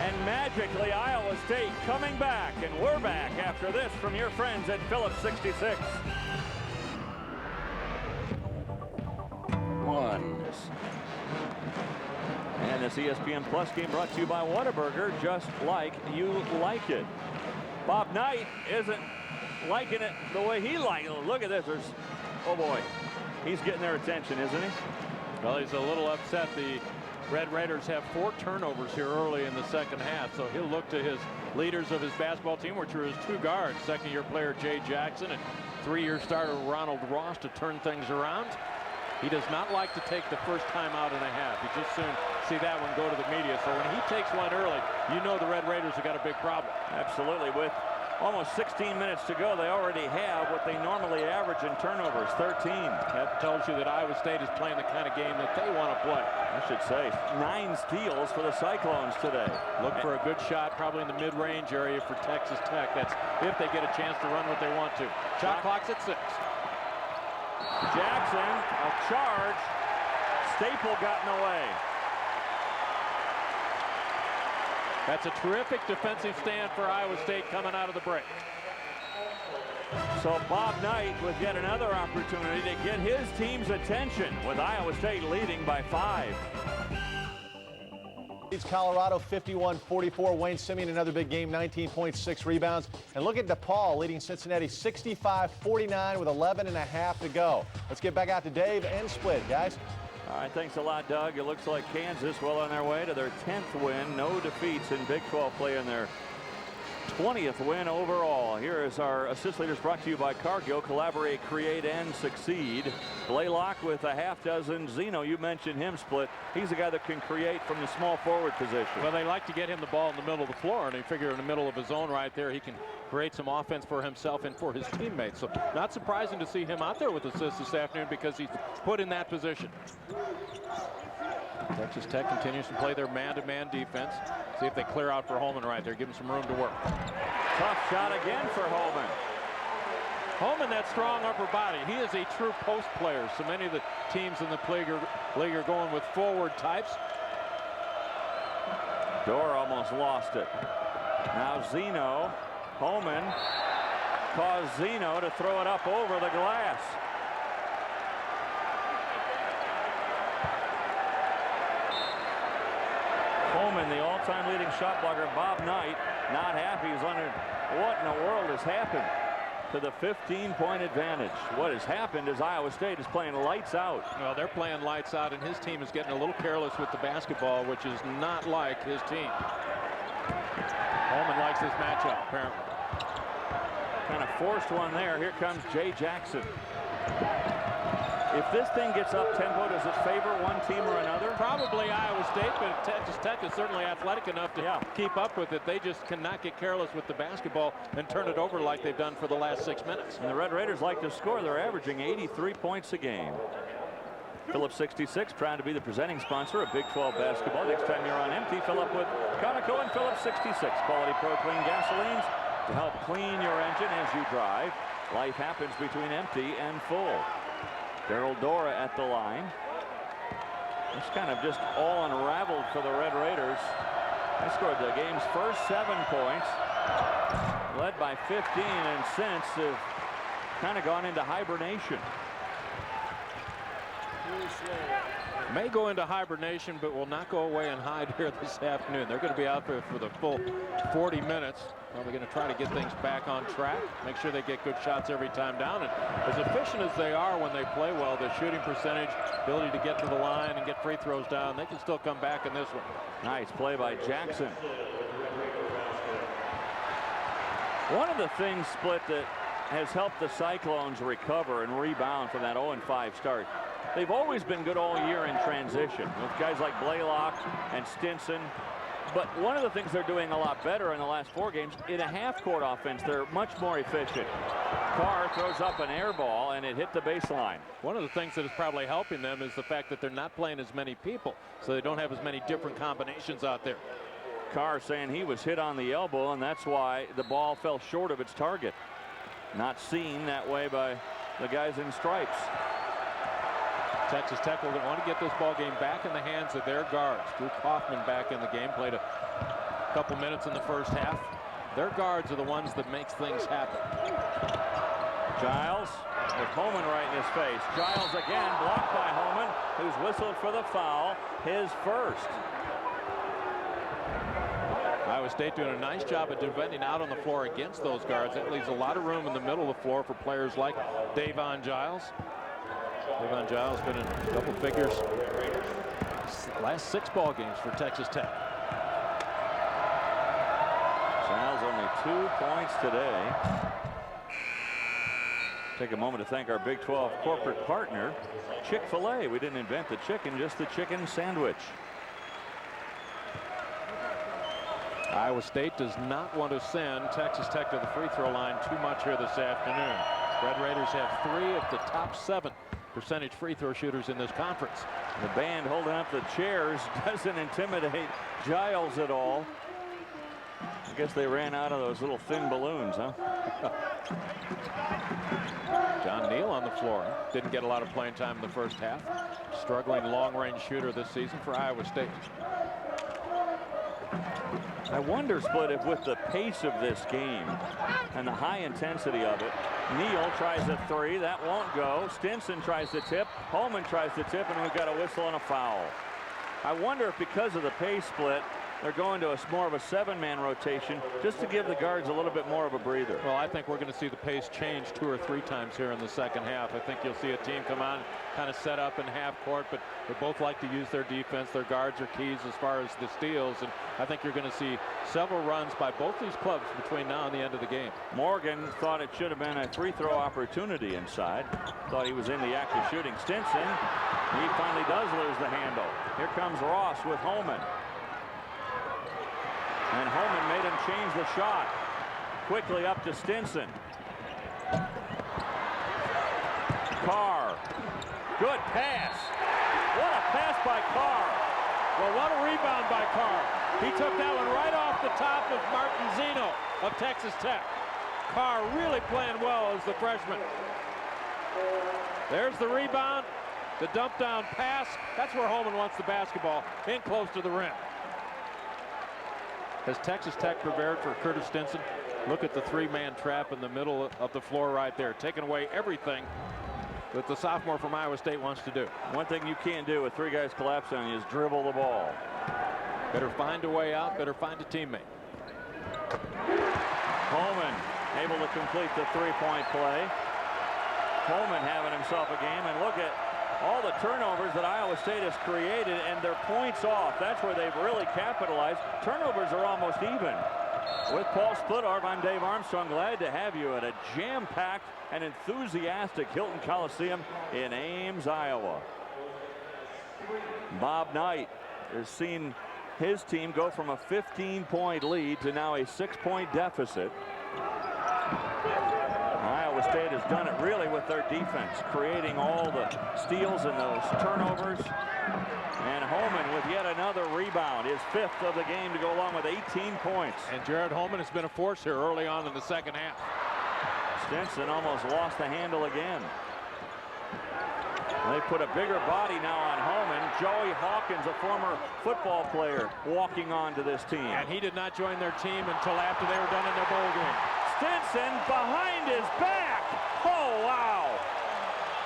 And magically, Iowa State coming back. And we're back after this from your friends at Phillips 66. And this ESPN Plus game brought to you by Whataburger, just like you like it. Bob Knight isn't liking it the way he likes it. Look at this. Oh, boy. He's getting their attention, isn't he? Well, he's a little upset. The Red Raiders have 4 turnovers here early in the second half, so he'll look to his leaders of his basketball team, which are his 2 guards, second-year player Jay Jackson and 3-year starter Ronald Ross, to turn things around. He does not like to take the first time out and a half. You just soon see that one go to the media. So when he takes one early, you know the Red Raiders have got a big problem. Absolutely. With almost 16 minutes to go, they already have what they normally average in turnovers, 13. That tells you that Iowa State is playing the kind of game that they want to play. I should say 9 steals for the Cyclones today. Look for a good shot probably in the mid-range area for Texas Tech. That's if they get a chance to run what they want to. Shot clock's at 6. Jackson, a charge. Staple got in the way. That's a terrific defensive stand for Iowa State coming out of the break. So Bob Knight with yet another opportunity to get his team's attention, with Iowa State leading by 5. Leads Colorado 51-44. Wayne Simeon, another big game, 19.6 rebounds. And look at DePaul leading Cincinnati 65-49 with 11.5 to go. Let's get back out to Dave and Split, guys. All right, thanks a lot, Doug. It looks like Kansas well on their way to their 10th win. No defeats in Big 12 play in their 20th win overall. Here is our assist leaders, brought to you by Cargill. Collaborate, create, and succeed. Blalock with a half dozen. Zeno, you mentioned him, Split. He's the guy that can create from the small forward position. Well, they like to get him the ball in the middle of the floor, and they figure in the middle of his zone right there, he can create some offense for himself and for his teammates. So not surprising to see him out there with assists this afternoon, because he's put in that position. Texas Tech continues to play their man-to-man defense. See if they clear out for Homan right there. Give him some room to work. Tough shot again for Homan. Homan, that strong upper body. He is a true post player. So many of the teams in the league are going with forward types. Dora almost lost it. Now Zeno. Homan caused Zeno to throw it up over the glass. Homan, the all-time leading shot blocker. Bob Knight not happy. He's wondering what in the world has happened to the 15-point advantage. What has happened is Iowa State is playing lights out. Well, they're playing lights out, and his team is getting a little careless with the basketball, which is not like his team. Homan likes this matchup, apparently. Kind of forced one there. Here comes Jay Jackson. If this thing gets up tempo, does it favor one team or another? Probably Iowa State, but Texas Tech is certainly athletic enough to keep up with it. They just cannot get careless with the basketball and turn it over like they've done for the last 6 minutes. And the Red Raiders like to score. They're averaging 83 points a game. Phillips 66, proud to be the presenting sponsor of Big 12 basketball. Next time you're on empty, fill up with Conoco and Phillips 66. Quality Pro Clean gasolines to help clean your engine as you drive. Life happens between empty and full. Darryl Dora at the line. It's kind of just all unraveled for the Red Raiders. They scored the game's first 7 points, led by 15, and since have kind of gone into hibernation. May go into hibernation, but will not go away and hide here this afternoon. They're going to be out there for the full 40 minutes. Probably going to try to get things back on track, make sure they get good shots every time down. And as efficient as they are when they play well, their shooting percentage, ability to get to the line and get free throws down, they can still come back in this one. Nice play by Jackson. One of the things, Split, that has helped the Cyclones recover and rebound from that 0-5 start. They've always been good all year in transition with guys like Blalock and Stinson. But one of the things they're doing a lot better in the last 4 games, in a half-court offense, they're much more efficient. Carr throws up an air ball, and it hit the baseline. One of the things that is probably helping them is the fact that they're not playing as many people, so they don't have as many different combinations out there. Carr saying he was hit on the elbow, and that's why the ball fell short of its target. Not seen that way by the guys in stripes. Texas Tech will want to get this ball game back in the hands of their guards. Drew Kaufman back in the game, played a couple minutes in the first half. Their guards are the ones that makes things happen. Giles with Homan right in his face. Giles again blocked by Homan, who's whistled for the foul, his first. Iowa State doing a nice job of defending out on the floor against those guards. That leaves a lot of room in the middle of the floor for players like Devonne Giles. Devonne Giles been in double figures last 6 ball games for Texas Tech. Giles only 2 points today. Take a moment to thank our Big 12 corporate partner, Chick-fil-A. We didn't invent the chicken, just the chicken sandwich. Iowa State does not want to send Texas Tech to the free throw line too much here this afternoon. Red Raiders have 3 of the top 7 percentage free throw shooters in this conference. The band holding up the chairs doesn't intimidate Giles at all. I guess they ran out of those little thin balloons, huh? John Neal on the floor. Didn't get a lot of playing time in the first half. Struggling long-range shooter this season for Iowa State. I wonder, Split, if with the pace of this game and the high intensity of it, Neal tries a 3, that won't go. Stinson tries to tip, Homan tries to tip, and we've got a whistle and a foul. I wonder if because of the pace, Split, they're going to more of a 7-man rotation just to give the guards a little bit more of a breather. Well, I think we're going to see the pace change 2 or 3 times here in the second half. I think you'll see a team come on, kind of set up in half court, but they both like to use their defense. Their guards are keys as far as the steals, and I think you're going to see several runs by both these clubs between now and the end of the game. Morgan thought it should have been a free throw opportunity inside. Thought he was in the act of shooting. Stinson, he finally does lose the handle. Here comes Ross with Homan. And Homan made him change the shot. Quickly up to Stinson. Carr. Good pass. What a pass by Carr. Well, what a rebound by Carr. He took that one right off the top of Martin Zeno of Texas Tech. Carr really playing well as the freshman. There's the rebound. The dump down pass. That's where Homan wants the basketball, in close to the rim. Has Texas Tech prepared for Curtis Stinson? Look at the 3-man trap in the middle of the floor right there, taking away everything that the sophomore from Iowa State wants to do. One thing you can't do with 3 guys collapsing on you is dribble the ball. Better find a way out, better find a teammate. Homan able to complete the 3-point play. Homan having himself a game, and look at all the turnovers that Iowa State has created, and their points off. That's where they've really capitalized. Turnovers are almost even. With Paul Splittorff, I'm Dave Armstrong. Glad to have you at a jam-packed and enthusiastic Hilton Coliseum in Ames, Iowa. Bob Knight has seen his team go from a 15-point lead to now a 6-point deficit. Iowa State has done it really with their defense, creating all the steals and those turnovers. And Homan with yet another rebound, his 5th of the game, to go along with 18 points. And Jared Homan has been a force here early on in the second half. Stinson almost lost the handle again. They put a bigger body now on Homan, Joey Hawkins, a former football player, walking onto this team. And he did not join their team until after they were done in their bowl game. Stinson behind his back. Oh, wow.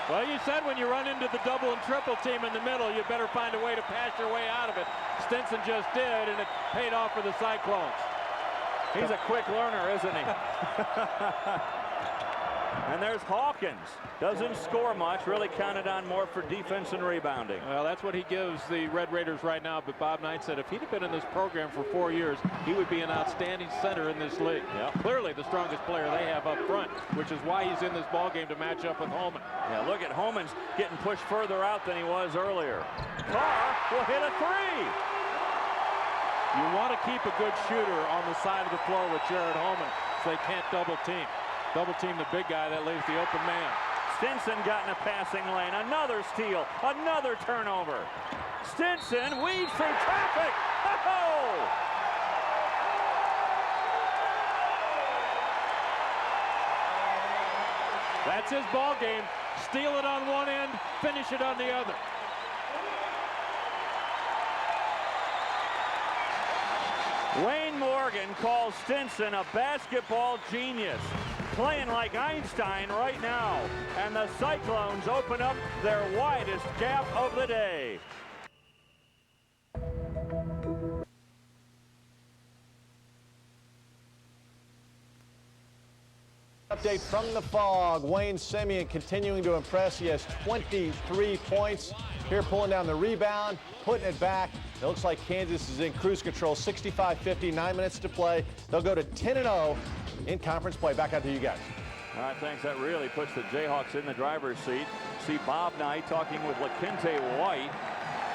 Well, you said when you run into the double and triple team in the middle, you better find a way to pass your way out of it. Stinson just did, and it paid off for the Cyclones. He's a quick learner, isn't he? And there's Hawkins. Doesn't score much, really counted on more for defense and rebounding. Well, that's what he gives the Red Raiders right now, but Bob Knight said if he'd have been in this program for 4 years, he would be an outstanding center in this league. Yep. Clearly the strongest player they have up front, which is why he's in this ball game to match up with Homan. Yeah, look at Homan's getting pushed further out than he was earlier. Carr will hit a three. You want to keep a good shooter on the side of the floor with Jared Homan so they can't double team. Double team the big guy, that leaves the open man. Stinson got in a passing lane. Another steal. Another turnover. Stinson weaves through traffic. Oh! That's his ball game. Steal it on one end, finish it on the other. Wayne Morgan calls Stinson a basketball genius. Playing like Einstein right now. And the Cyclones open up their widest gap of the day. Update from the Fog. Wayne Simeon continuing to impress. He has 23 points. Here pulling down the rebound, putting it back. It looks like Kansas is in cruise control. 65-50, 9 minutes to play. They'll go to 10-0 in conference play. Back out to you guys. All right, thanks. That really puts the Jayhawks in the driver's seat. See Bob Knight talking with LaQuinte White.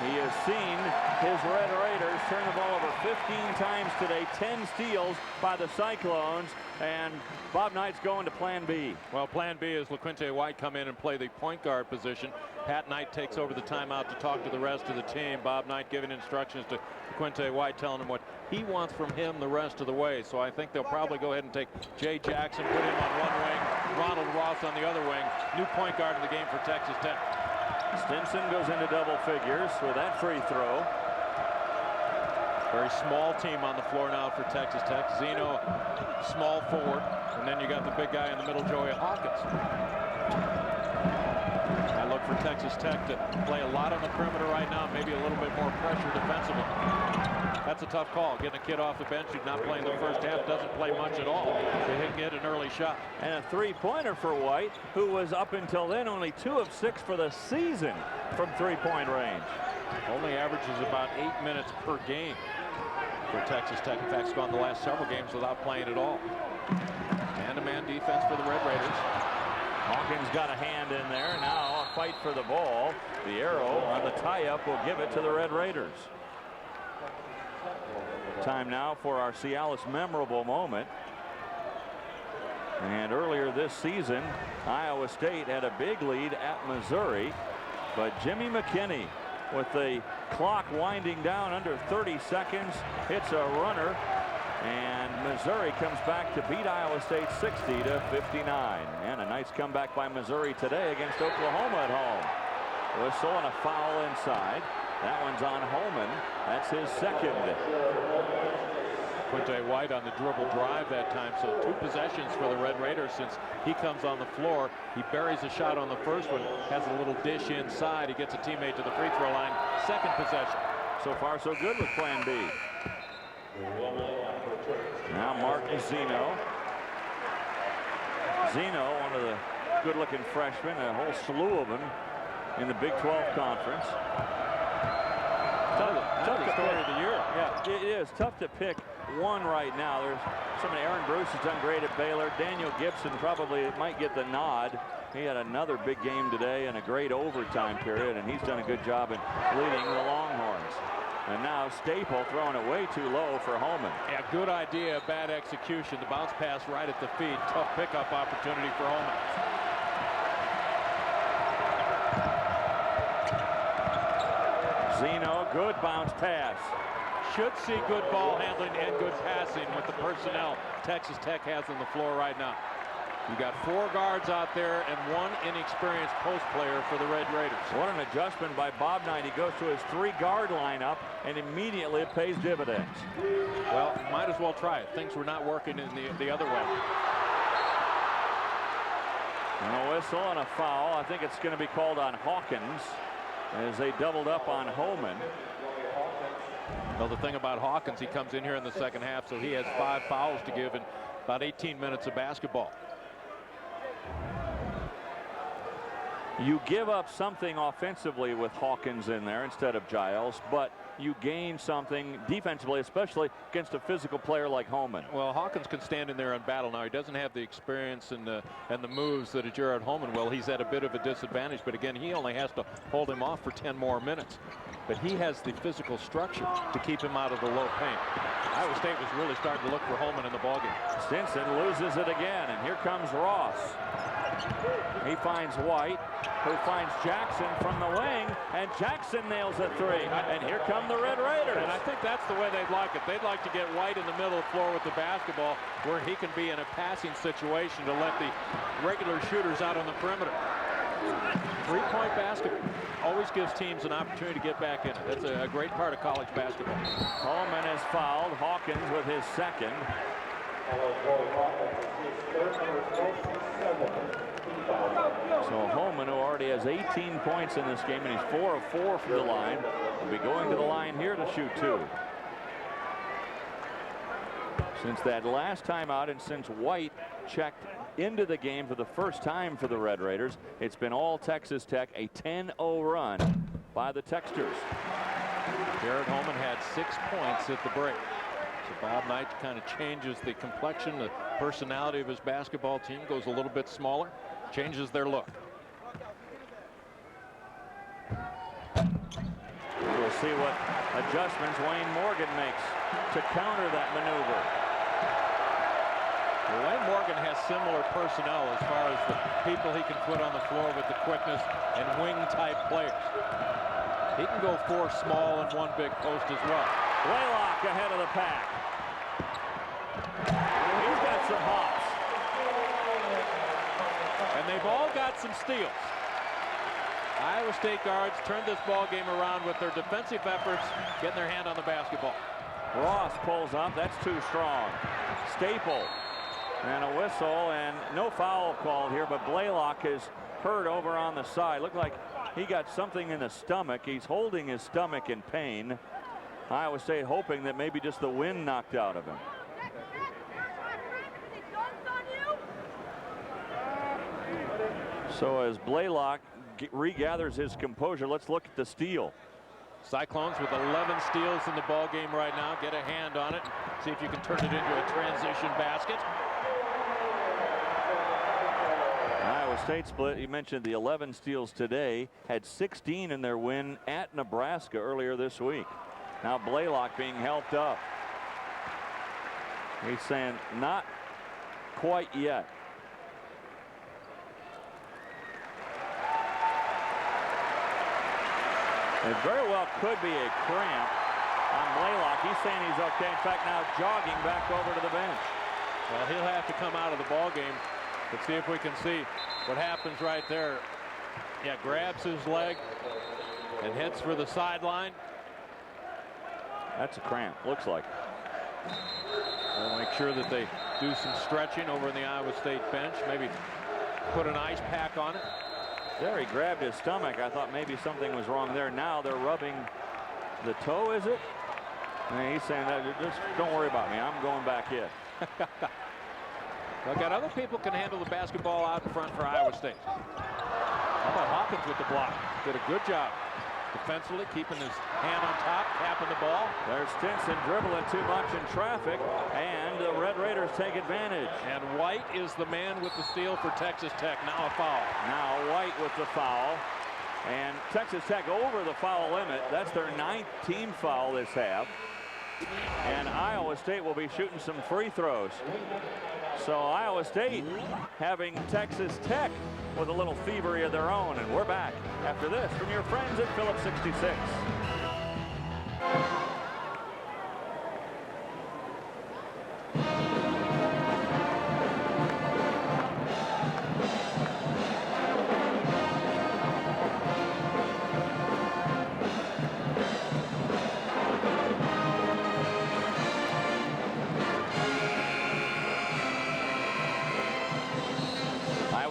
He has seen his Red Raiders turn the ball over 15 times today, 10 steals by the Cyclones, and Bob Knight's going to plan B. Well, plan B is LaQuinte White come in and play the point guard position. Pat Knight takes over the timeout to talk to the rest of the team. Bob Knight giving instructions to LaQuinte White, telling him what he wants from him the rest of the way. So I think they'll probably go ahead and take Jay Jackson, put him on one wing, Ronald Ross on the other wing. New point guard in the game for Texas Tech. Stinson goes into double figures with that free throw. Very small team on the floor now for Texas Tech. Zeno, small forward, and then you got the big guy in the middle, Joey Hawkins. I look for Texas Tech to play a lot on the perimeter right now, maybe a little bit more pressure defensively. That's a tough call, getting a kid off the bench who's not playing the first half, doesn't play much at all. They hit an early shot. And a three-pointer for White, who was up until then only 2 of 6 for the season from three-point range. Only averages about 8 minutes per game for Texas Tech. In fact, it's gone the last several games without playing at all. Man-to-man defense for the Red Raiders. Hawkins got a hand in there. Now a fight for the ball. The arrow on the tie-up will give it to the Red Raiders. Time now for our Cialis memorable moment. And earlier this season, Iowa State had a big lead at Missouri, but Jimmy McKinney, with the clock winding down under 30 seconds, hits a runner, and Missouri comes back to beat Iowa State 60-59. And a nice comeback by Missouri today against Oklahoma at home. Whistle and a foul inside. That one's on Homan. That's his second. Quinte White on the dribble drive that time, so 2 possessions for the Red Raiders since he comes on the floor. He buries a shot on the first one, has a little dish inside. He gets a teammate to the free throw line. Second possession. So far, so good with plan B. Now Martin Zeno. Zeno, one of the good-looking freshmen, a whole slew of them in the Big 12 Conference. Tough to story of the year. Yeah, it is tough to pick one right now. There's somebody. Aaron Bruce has done great at Baylor. Daniel Gibson probably might get the nod. He had another big game today and a great overtime period, and he's done a good job in leading the Longhorns. And now Staple throwing it way too low for Homan. Yeah, good idea, bad execution. The bounce pass right at the feet. Tough pickup opportunity for Homan. Zeno, good bounce pass. Should see good ball handling and good passing with the personnel Texas Tech has on the floor right now. You got 4 guards out there and 1 inexperienced post player for the Red Raiders. What an adjustment by Bob Knight. He goes to his 3-guard lineup, and immediately it pays dividends. Well, might as well try it. Things were not working in the other way. And a whistle and a foul. I think it's going to be called on Hawkins as they doubled up on Homan. Well, the thing about Hawkins, he comes in here in the second half, so he has 5 fouls to give in about 18 minutes of basketball. You give up something offensively with Hawkins in there instead of Giles, but you gain something defensively, especially against a physical player like Homan. Well, Hawkins can stand in there and battle. Now, he doesn't have the experience and the moves that a Jared Homan will. He's at a bit of a disadvantage, but again, he only has to hold him off for 10 more minutes. But he has the physical structure to keep him out of the low paint. Iowa State was really starting to look for Homan in the ballgame. Stinson loses it again, and here comes Ross. He finds White, who finds Jackson from the wing, and Jackson nails a 3. And here come the Red Raiders. And I think that's the way they'd like it. They'd like to get White in the middle of the floor with the basketball, where he can be in a passing situation to let the regular shooters out on the perimeter. 3-point basketball always gives teams an opportunity to get back in it. That's a great part of college basketball. Homan is fouled. Hawkins with his second. So Homan, who already has 18 points in this game, and he's 4 of 4 from the line, will be going to the line here to shoot 2. Since that last time out, and since White checked into the game for the first time for the Red Raiders, it's been all Texas Tech, a 10-0 run by the Texters. Jared Homan had 6 points at the break. So Bob Knight kind of changes the complexion, the personality of his basketball team, goes a little bit smaller, changes their look. We'll see what adjustments Wayne Morgan makes to counter that maneuver. Well, Wayne Morgan has similar personnel as far as the people he can put on the floor with the quickness and wing-type players. He can go 4 small and 1 big post as well. Blalock ahead of the pack. He's got some hops. And they've all got some steals. Iowa State guards turned this ball game around with their defensive efforts, getting their hand on the basketball. Ross pulls up. That's too strong. Staple. And a whistle, and no foul called here, but Blalock is hurt over on the side. Looked like he got something in the stomach. He's holding his stomach in pain. Iowa State hoping that maybe just the wind knocked out of him. So as Blalock regathers his composure, let's look at the steal. Cyclones with 11 steals in the ball game right now. Get a hand on it. See if you can turn it into a transition basket. Iowa State split. You mentioned the 11 steals today. Had 16 in their win at Nebraska earlier this week. Now Blalock being helped up. He's saying not quite yet. It very well could be a cramp on Blalock. He's saying he's okay. In fact, now jogging back over to the bench. Well, he'll have to come out of the ball game. Let's see if we can see what happens right there. Yeah, grabs his leg and heads for the sideline. That's a cramp, looks like. We'll make sure that they do some stretching over in the Iowa State bench. Maybe put an ice pack on it. There he grabbed his stomach. I thought maybe something was wrong there. Now they're rubbing the toe, is it? And he's saying that just don't worry about me. I'm going back in. Well, got other people can handle the basketball out in front for Iowa State. How about Hawkins with the block? Did a good job defensively, keeping his hand on top, tapping the ball. There's Stinson dribbling too much in traffic, and the Red Raiders take advantage. And White is the man with the steal for Texas Tech. Now a foul. Now White with the foul. And Texas Tech over the foul limit. That's their 9th team foul this half. And Iowa State will be shooting some free throws. So Iowa State having Texas Tech with a little thievery of their own. And we're back after this from your friends at Phillips 66.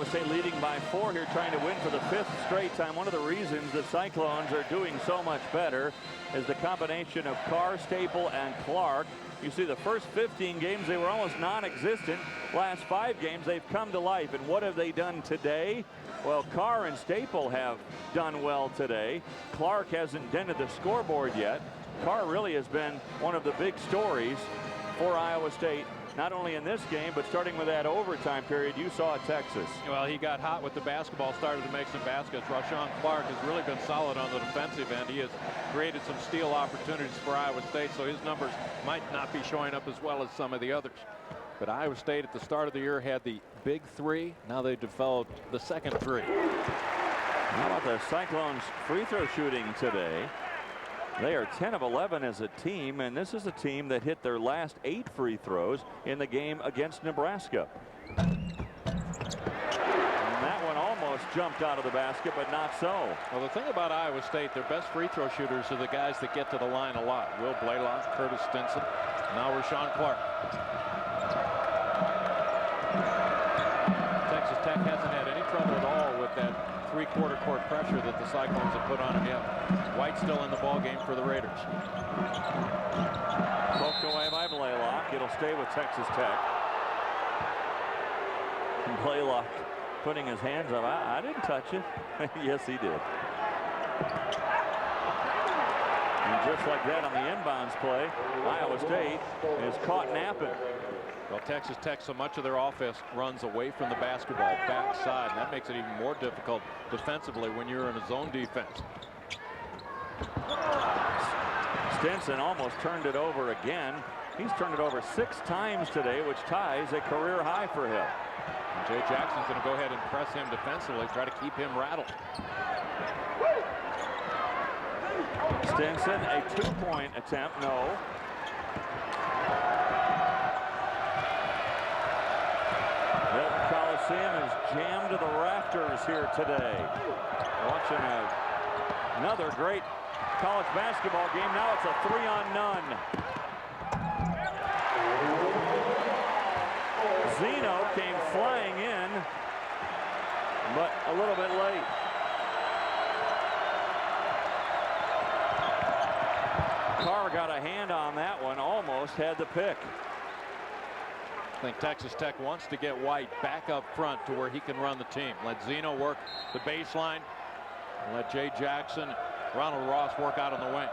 State leading by 4 here, trying to win for the 5th straight time. One of the reasons the Cyclones are doing so much better is the combination of Carr, Staple, and Clark. You see, the first 15 games, they were almost non-existent. Last 5 games, they've come to life. And what have they done today? Well, Carr and Staple have done well today. Clark hasn't dented the scoreboard yet. Carr really has been one of the big stories for Iowa State, not only in this game, but starting with that overtime period you saw at Texas. Well, he got hot with the basketball, started to make some baskets. Rashon Clark has really been solid on the defensive end. He has created some steal opportunities for Iowa State, so his numbers might not be showing up as well as some of the others. But Iowa State at the start of the year had the big 3. Now they've developed the second 3. How about the Cyclones free throw shooting today? They are 10 of 11 as a team, and this is a team that hit their last 8 free throws in the game against Nebraska. And that one almost jumped out of the basket, but not so. Well, the thing about Iowa State, their best free throw shooters are the guys that get to the line a lot. Will Blalock, Curtis Stinson, now Rashon Clark. Texas Tech hasn't had any trouble at all with that three-quarter court pressure that the Cyclones have put on him yet. White still in the ball game for the Raiders. Poked away by Blalock. It'll stay with Texas Tech. And Blalock putting his hands up. I didn't touch it. Yes, he did. And just like that on the inbounds play, Iowa State is caught napping. Well, Texas Tech, so much of their offense runs away from the basketball, backside, and that makes it even more difficult defensively when you're in a zone defense. Stinson almost turned it over again. He's turned it over 6 times today, which ties a career high for him. And Jay Jackson's going to go ahead and press him defensively, try to keep him rattled. Stinson, a 2-point attempt, no. Hilton Coliseum is jammed to the rafters here today. Watching another great college basketball game. Now it's a 3-on-none. Zeno came flying in, but a little bit late. Carr got a hand on that one, almost had the pick. I think Texas Tech wants to get White back up front to where he can run the team. Let Zeno work the baseline, and let Jay Jackson, Ronald Ross work out on the wings.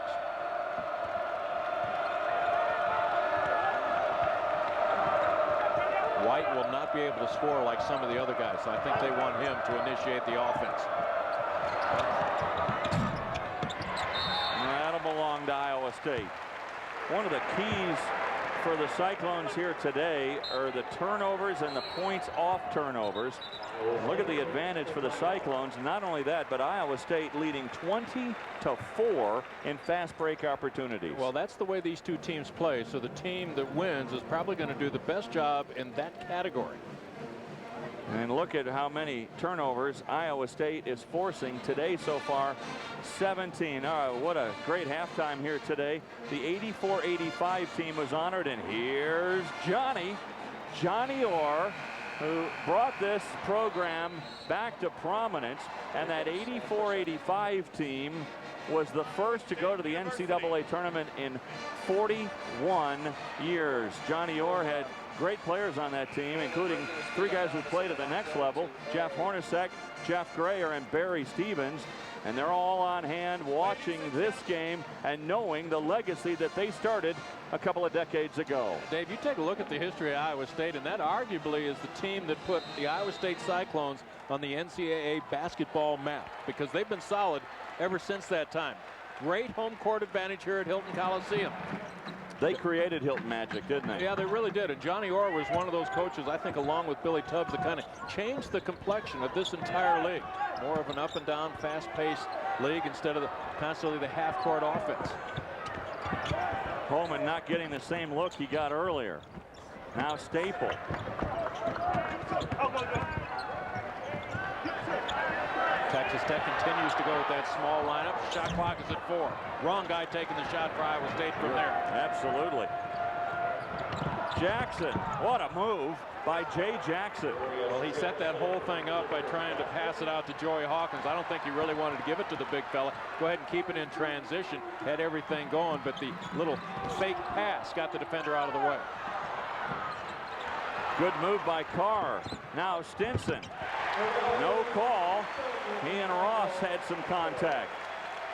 White will not be able to score like some of the other guys, so I think they want him to initiate the offense. That'll belong to Iowa State. One of the keys for the Cyclones here today are the turnovers and the points off turnovers. Look at the advantage for the Cyclones. Not only that, but Iowa State leading 20-4 in fast break opportunities. Well, that's the way these two teams play. So the team that wins is probably going to do the best job in that category. And look at how many turnovers Iowa State is forcing today so far. 17. What a great halftime here today. The 84-85 team was honored, and here's Johnny Orr, who brought this program back to prominence. And that 84-85 team was the first to go to the NCAA tournament in 41 years. Johnny Orr had great players on that team, including 3 guys who played at the next level: Jeff Hornacek, Jeff Grayer, and Barry Stevens. And they're all on hand watching this game and knowing the legacy that they started a couple of decades ago. Dave, you take a look at the history of Iowa State, and that arguably is the team that put the Iowa State Cyclones on the NCAA basketball map, because they've been solid ever since that time. Great home court advantage here at Hilton Coliseum. They created Hilton Magic, didn't they? Yeah, they really did. And Johnny Orr was one of those coaches, I think, along with Billy Tubbs, that kind of changed the complexion of this entire league. More of an up and down, fast-paced league instead of constantly the half-court offense. Homan not getting the same look he got earlier. Now Staple. Texas Tech continues to go with that small lineup. Shot clock is at 4. Wrong guy taking the shot for Iowa State from there. Absolutely. Jackson. What a move by Jay Jackson. Well, he set that whole thing up by trying to pass it out to Joey Hawkins. I don't think he really wanted to give it to the big fella. Go ahead and keep it in transition. Had everything going, but the little fake pass got the defender out of the way. Good move by Carr. Now Stinson. No call. He and Ross had some contact.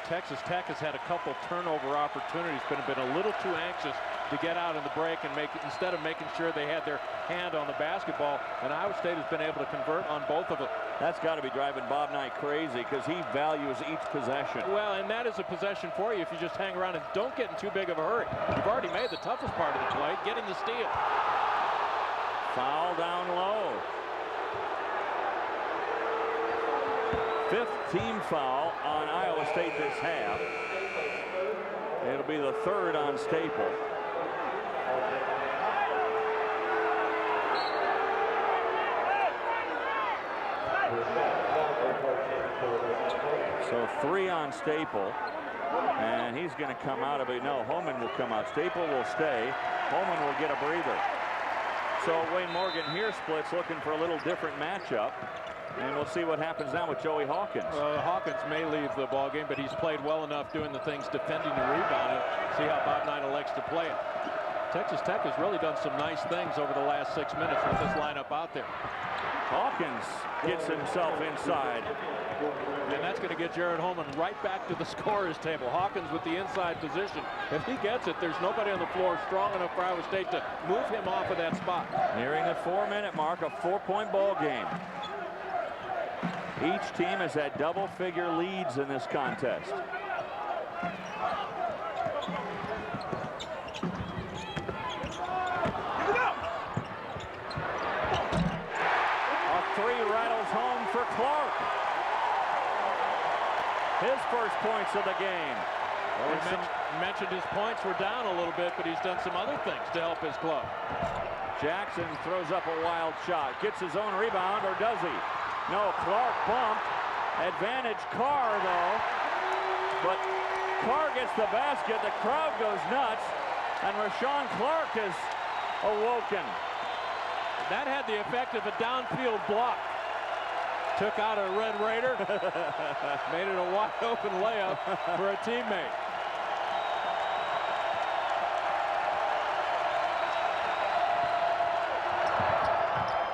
Texas Tech has had a couple turnover opportunities, but have been a little too anxious to get out in the break and instead of making sure they had their hand on the basketball, and Iowa State has been able to convert on both of them. That's got to be driving Bob Knight crazy because he values each possession. Well, and that is a possession for you if you just hang around and don't get in too big of a hurry. You've already made the toughest part of the play, getting the steal. Foul down low. 5th team foul on Iowa State this half. It'll be the 3rd on Staple. So 3 on Staple, and he's going to come out of it. No, Homan will come out. Staple will stay. Homan will get a breather. So Wayne Morgan here splits, looking for a little different matchup. And we'll see what happens now with Joey Hawkins. Hawkins may leave the ball game, but he's played well enough doing the things defending and rebounding. See how Bob Knight elects to play it. Texas Tech has really done some nice things over the last 6 minutes with this lineup out there. Hawkins gets himself inside. And that's going to get Jared Homan right back to the scorer's table. Hawkins with the inside position. If he gets it, there's nobody on the floor strong enough for Iowa State to move him off of that spot. Nearing the 4-minute mark, a 4-point ball game. Each team has had double-figure leads in this contest. A 3 rattles home for Clark. His first points of the game. Well, we mentioned his points were down a little bit, but he's done some other things to help his club. Jackson throws up a wild shot. Gets his own rebound, or does he? No, Clark bumped. Advantage Carr, though. But Carr gets the basket. The crowd goes nuts. And Rashon Clark is awoken. That had the effect of a downfield block. Took out a Red Raider. Made it a wide open layup for a teammate.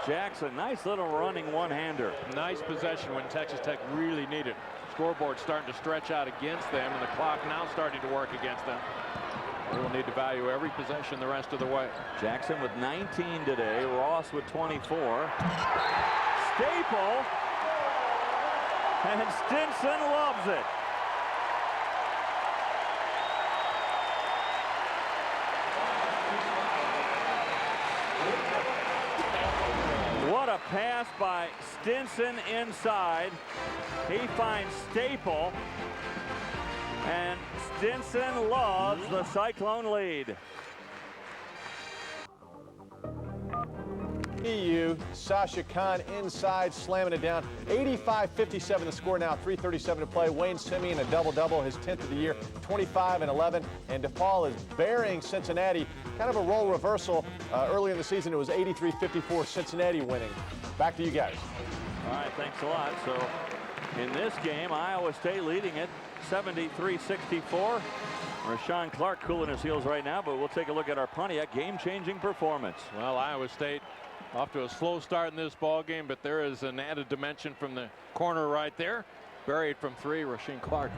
Jackson, nice little running one-hander. Nice possession when Texas Tech really needed. Scoreboard starting to stretch out against them, and the clock now starting to work against them. They will need to value every possession the rest of the way. Jackson with 19 today. Ross with 24. Staple. And Stinson loves it. What a pass by Stinson inside. He finds Staple. And Stinson loves the Cyclone lead. EU, Sasha Khan inside, slamming it down. 85-57 the score now, 3:37 to play. Wayne Simeon, a double-double, his 10th of the year, 25 and 11. And DePaul is burying Cincinnati. Kind of a role reversal. Early in the season, it was 83-54, Cincinnati winning. Back to you guys. All right, thanks a lot. So in this game, Iowa State leading it 73-64. Rashon Clark cooling his heels right now, but we'll take a look at our Pontiac game-changing performance. Well, Iowa State off to a slow start in this ball game, but there is an added dimension from the corner right there. Buried from 3, Rashon Clark.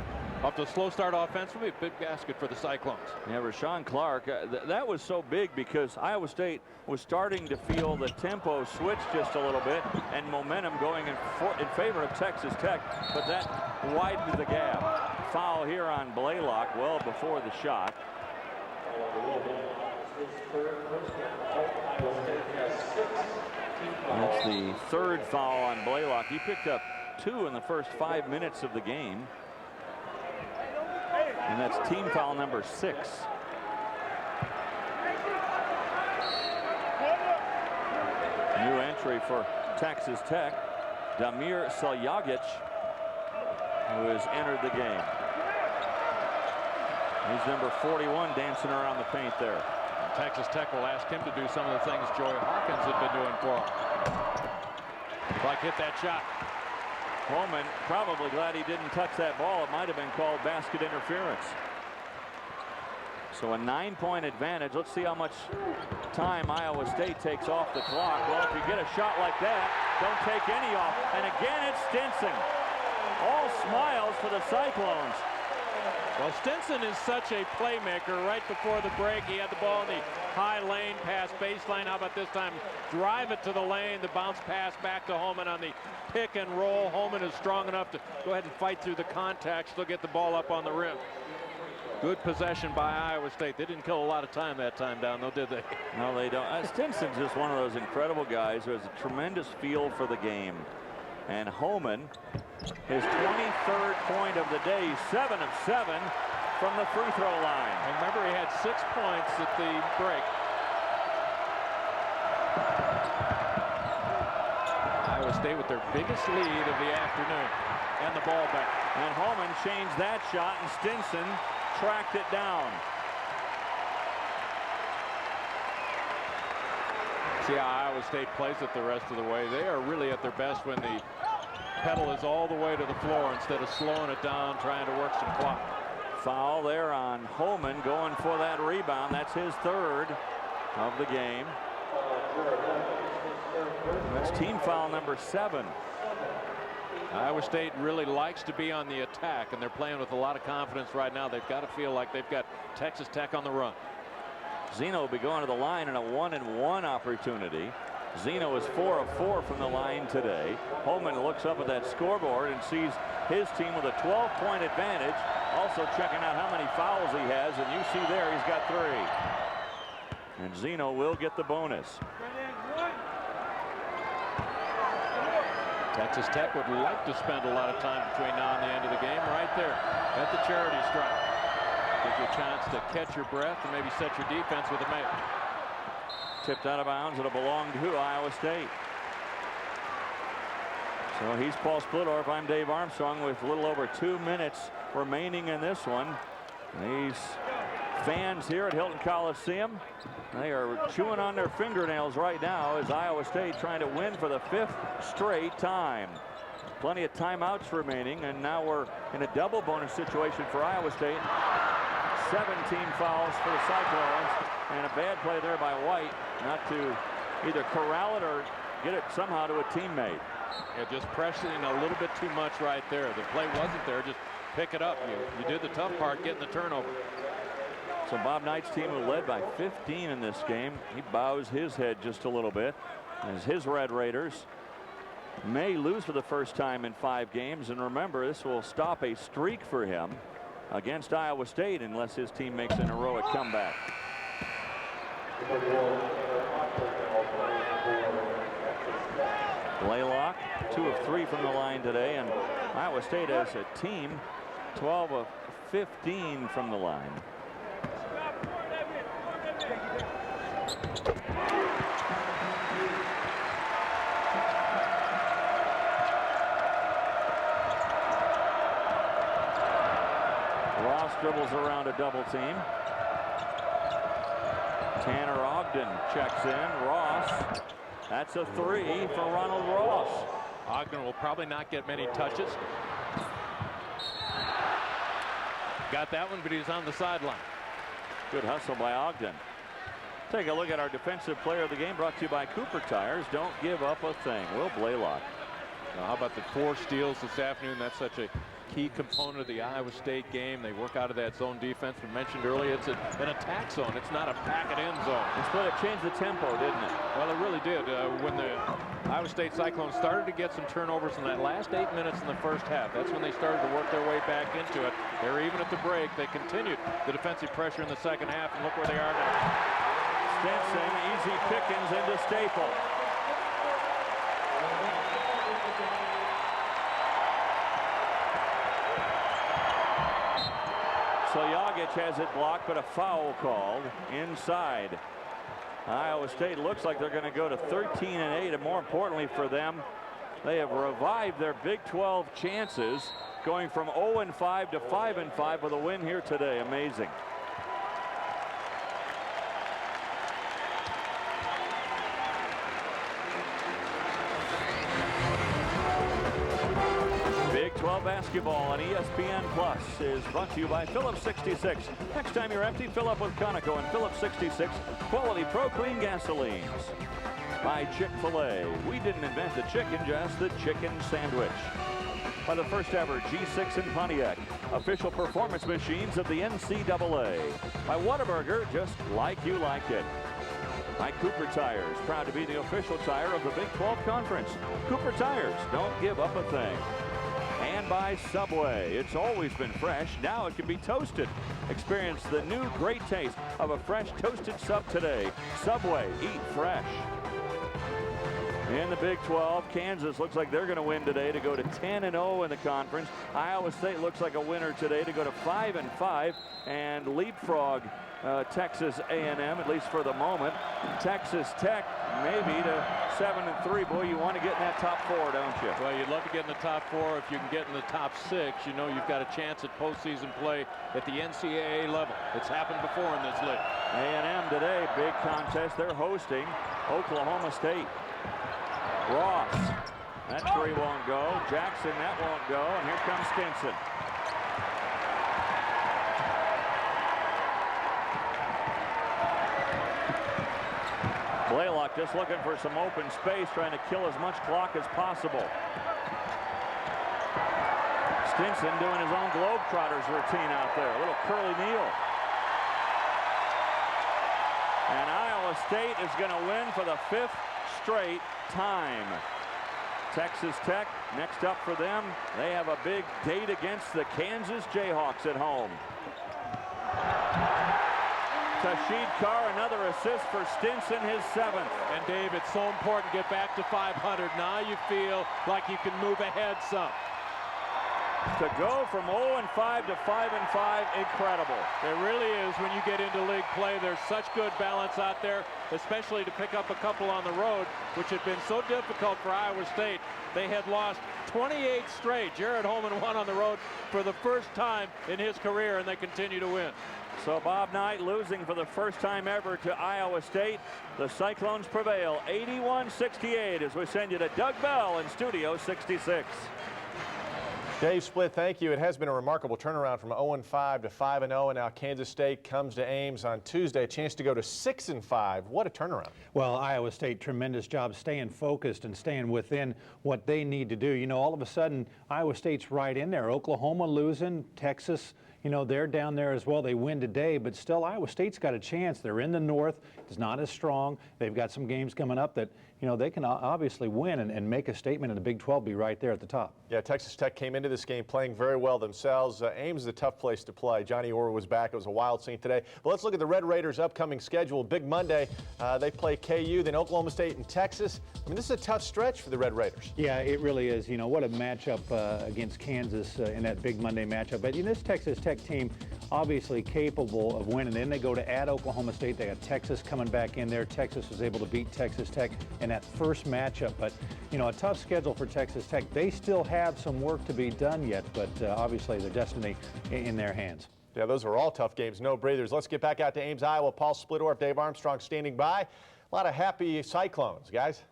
Off to a slow start offensively, a big basket for the Cyclones. Yeah, Rashon Clark, that was so big because Iowa State was starting to feel the tempo switch just a little bit and momentum going in favor of Texas Tech, but that widened the gap. Foul here on Blalock well before the shot. That's the 3rd foul on Blalock. He picked up 2 in the first 5 minutes of the game. And that's team foul number 6. New entry for Texas Tech, Damir Seljagic, who has entered the game. He's number 41 dancing around the paint there. Texas Tech will ask him to do some of the things Joey Hawkins had been doing for him. Like hit that shot. Homan probably glad he didn't touch that ball. It might have been called basket interference. So a 9-point advantage. Let's see how much time Iowa State takes off the clock. Well, if you get a shot like that, don't take any off. And again, it's Stinson. All smiles for the Cyclones. Well, Stinson is such a playmaker. Right before the break, he had the ball in the high lane, pass baseline. How about this time? Drive it to the lane. The bounce pass back to Homan on the pick and roll. Homan is strong enough to go ahead and fight through the contact, still get the ball up on the rim. Good possession by Iowa State. They didn't kill a lot of time that time down, though, did they? No, they don't. Stinson's just one of those incredible guys who has a tremendous feel for the game. And Homan, his 23rd point of the day, 7 of 7 from the free throw line. And remember, he had 6 points at the break. Iowa State with their biggest lead of the afternoon. And the ball back. And Homan changed that shot, and Stinson tracked it down. See how Iowa State plays it the rest of the way. They are really at their best when the pedal is all the way to the floor instead of slowing it down, trying to work some clock. Foul there on Homan going for that rebound. That's his 3rd of the game. That's team foul number 7. Iowa State really likes to be on the attack, and they're playing with a lot of confidence right now. They've got to feel like they've got Texas Tech on the run. Zeno will be going to the line in a 1-and-1 opportunity. Zeno is 4 of 4 from the line today. Homan looks up at that scoreboard and sees his team with a 12-point advantage. Also checking out how many fouls he has, and you see there he's got 3. And Zeno will get the bonus. Texas Tech would like to spend a lot of time between now and the end of the game right there at the charity stripe. Gives you a chance to catch your breath and maybe set your defense with a make. Tipped out of bounds. It'll belong to Iowa State. So he's Paul Splittorff. I'm Dave Armstrong with a little over 2 minutes remaining in this one. These fans here at Hilton Coliseum, they are chewing on their fingernails right now as Iowa State trying to win for the 5th straight time. Plenty of timeouts remaining, and now we're in a double bonus situation for Iowa State. 17 fouls for the Cyclones, and a bad play there by White not to either corral it or get it somehow to a teammate. Yeah, just pressuring a little bit too much right there. The play wasn't there, just pick it up. You did the tough part, getting the turnover. So Bob Knight's team, who led by 15 in this game, he bows his head just a little bit as his Red Raiders may lose for the first time in 5 games. And remember, this will stop a streak for him against Iowa State unless his team makes an heroic comeback. Blalock, 2 of 3 from the line today, and Iowa State as a team 12 of 15 from the line. Ross dribbles around a double team. Tanner Ogden checks in. Ross, that's a 3 for Ronald Ross. Ogden will probably not get many touches. Got that one, but he's on the sideline. Good hustle by Ogden. Take a look at our defensive player of the game, brought to you by Cooper Tires. Don't give up a thing. Will Blalock. Now, how about the 4 steals this afternoon? That's such a key component of the Iowa State game. They work out of that zone defense. We mentioned earlier it's an attack zone. It's not a pack it in zone. But it changed the tempo, didn't it? Well, it really did. When the Iowa State Cyclones started to get some turnovers in that last 8 minutes in the first half, that's when they started to work their way back into it. They were even at the break. They continued the defensive pressure in the second half, and look where they are now. Stinson, easy pickings into Staple. So Yagic has it blocked, but a foul called inside. Iowa State looks like they're going to go to 13-8, and more importantly for them, they have revived their Big 12 chances, going from 0-5 to 5-5 with a win here today. Amazing. 12 basketball on ESPN Plus is brought to you by Phillips 66. Next time you're empty, fill up with Conoco and Phillips 66 quality Pro Clean gasolines. By Chick-fil-A. We didn't invent the chicken, just the chicken sandwich. By the first ever G6 in Pontiac, official performance machines of the NCAA. By Whataburger, just like you like it. By Cooper Tires, proud to be the official tire of the Big 12 Conference. Cooper Tires, don't give up a thing. And by Subway, it's always been fresh, now it can be toasted. Experience the new great taste of a fresh toasted sub today. Subway, eat fresh. In the Big 12, Kansas looks like they're going to win today to go to 10-0 in the conference. Iowa State looks like a winner today to go to 5-5 and leapfrog Texas A&M, at least for the moment. Texas Tech maybe to 7-3. Boy, you want to get in that top 4, don't you? Well, you'd love to get in the top 4. If you can get in the top 6, you know you've got a chance at postseason play at the NCAA level. It's happened before in this league. A&M today, big contest. They're hosting Oklahoma State. Ross, that three won't go. Jackson, that won't go. And here comes Stinson. Blalock just looking for some open space, trying to kill as much clock as possible. Stinson doing his own Globetrotters routine out there. A little curly Neal. And Iowa State is going to win for the 5th straight time. Texas Tech next up for them. They have a big date against the Kansas Jayhawks at home. Tasheed Carr, another assist for Stinson, his 7th. And Dave, it's so important to get back to 500. Now you feel like you can move ahead some. To go from 0-5 to 5-5, incredible. It really is. When you get into league play, there's such good balance out there, especially to pick up a couple on the road, which had been so difficult for Iowa State. They had lost 28 straight. Jared Homan won on the road for the first time in his career, and they continue to win. So Bob Knight losing for the first time ever to Iowa State. The Cyclones prevail 81-68 as we send you to Doug Bell in Studio 66. Dave Split, thank you. It has been a remarkable turnaround from 0-5 to 5-0, and now Kansas State comes to Ames on Tuesday. A chance to go to 6-5. What a turnaround. Well, Iowa State, tremendous job staying focused and staying within what they need to do. You know, all of a sudden, Iowa State's right in there. Oklahoma losing, Texas, you know, they're down there as well. They win today, but still Iowa State's got a chance. They're in the North. It's not as strong. They've got some games coming up that, you know, they can obviously win and make a statement in the Big 12, be right there at the top. Yeah, Texas Tech came into this game playing very well themselves. Ames is a tough place to play. Johnny Orr was back. It was a wild scene today. But let's look at the Red Raiders' upcoming schedule. Big Monday, they play KU, then Oklahoma State and Texas. I mean, this is a tough stretch for the Red Raiders. Yeah, it really is. You know, what a matchup against Kansas in that Big Monday matchup. But, you know, this Texas Tech team obviously capable of winning. Then they go to at Oklahoma State. They got Texas coming back in there. Texas was able to beat Texas Tech in that first matchup. But, you know, a tough schedule for Texas Tech. They still have some work to be done yet, but obviously their destiny in their hands. Yeah, those are all tough games, no breathers. Let's get back out to Ames, Iowa. Paul Splittorff, Dave Armstrong standing by. A lot of happy Cyclones, guys.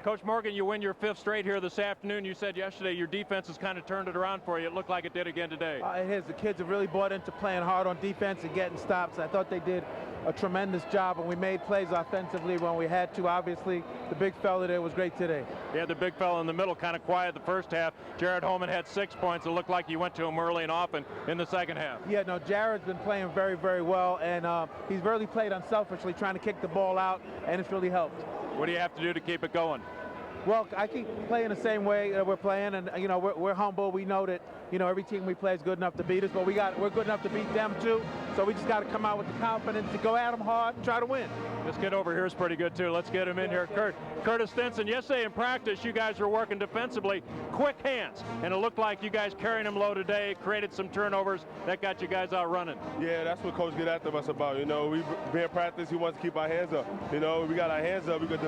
Coach Morgan, you win your 5th straight here this afternoon. You said yesterday your defense has kind of turned it around for you. It looked like it did again today. It has. The kids have really bought into playing hard on defense and getting stops. I thought they did a tremendous job, and we made plays offensively when we had to. Obviously, the big fella there was great today. Yeah, the big fella in the middle kind of quiet the first half. Jared Homan had 6 points. It looked like he went to him early and often in the second half. Yeah, no, Jared's been playing very, very well, and he's really played unselfishly, trying to kick the ball out, and it's really helped. What do you have to do to keep it going? Well, I keep playing the same way that we're playing, and you know we're humble. We know that every team we play is good enough to beat us, but we're good enough to beat them too. So we just got to come out with the confidence to go at them hard and try to win. This kid over here is pretty good too. Let's get him in here. Curtis Stinson. Yesterday in practice, you guys were working defensively, quick hands, and it looked like you guys carrying them low today, created some turnovers that got you guys out running. Yeah, that's what Coach get after us about. You know, we in practice, he wants to keep our hands up. You know, we got our hands up, we could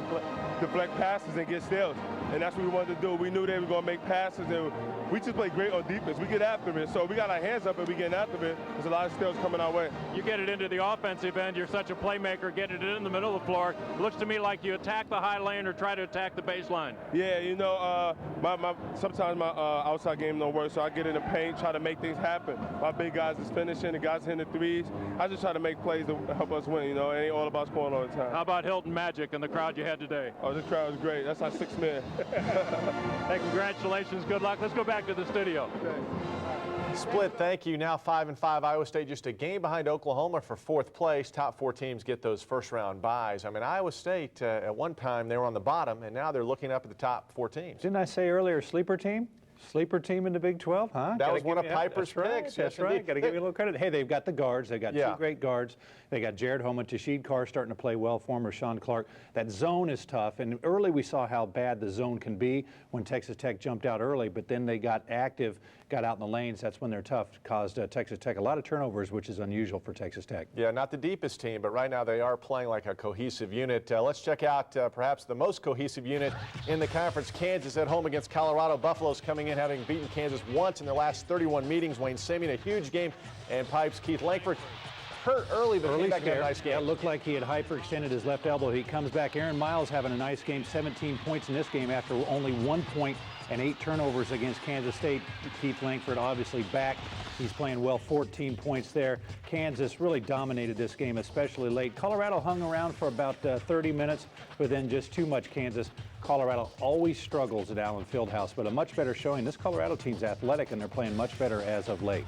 deflect passes and get steals. And that's what we wanted to do. We knew they were going to make passes, and we just play great on defense. We get after it. So we got our hands up and we getting after it. There's a lot of steals coming our way. You get it into the offensive end. You're such a playmaker. Getting it in the middle of the floor. It looks to me like you attack the high lane or try to attack the baseline. Yeah, you know, sometimes my outside game don't work, so I get in the paint, try to make things happen. My big guys is finishing, the guys hitting the threes. I just try to make plays to help us win, you know. It ain't all about scoring all the time. How about Hilton Magic and the crowd you had today? Oh, this crowd was great. That's our 6th man. Hey, congratulations. Good luck. Let's go back to the studio. Split, thank you. Now 5-5 Iowa State, just a game behind Oklahoma for 4th place. Top 4 teams get those first-round byes. I mean, Iowa State, at one time, they were on the bottom, and now they're looking up at the top 4 teams. Didn't I say earlier, sleeper team? Sleeper team in the Big 12, huh? That was one of Piper's picks. That's right. Got to give you a little credit. Hey, they've got the guards. They've got 2 great guards. They got Jared Homan, Tasheed Carr starting to play well for him, Rashon Clark. That zone is tough, and early we saw how bad the zone can be when Texas Tech jumped out early, but then they got active, got out in the lanes. That's when they're tough. Caused Texas Tech a lot of turnovers, which is unusual for Texas Tech. Yeah, not the deepest team, but right now they are playing like a cohesive unit. Let's check out perhaps the most cohesive unit in the conference. Kansas at home against Colorado. Buffalo's coming in having beaten Kansas once in their last 31 meetings. Wayne Simeon, a huge game, and Pipes Keith Langford hurt early, but came back in a nice game. Yeah, it looked like he had hyperextended his left elbow. He comes back. Aaron Miles having a nice game, 17 points in this game after only 1 point and 8 turnovers against Kansas State. Keith Langford obviously back. He's playing well, 14 points there. Kansas really dominated this game, especially late. Colorado hung around for about 30 minutes, but then just too much Kansas. Colorado always struggles at Allen Fieldhouse, but a much better showing. This Colorado team's athletic, and they're playing much better as of late.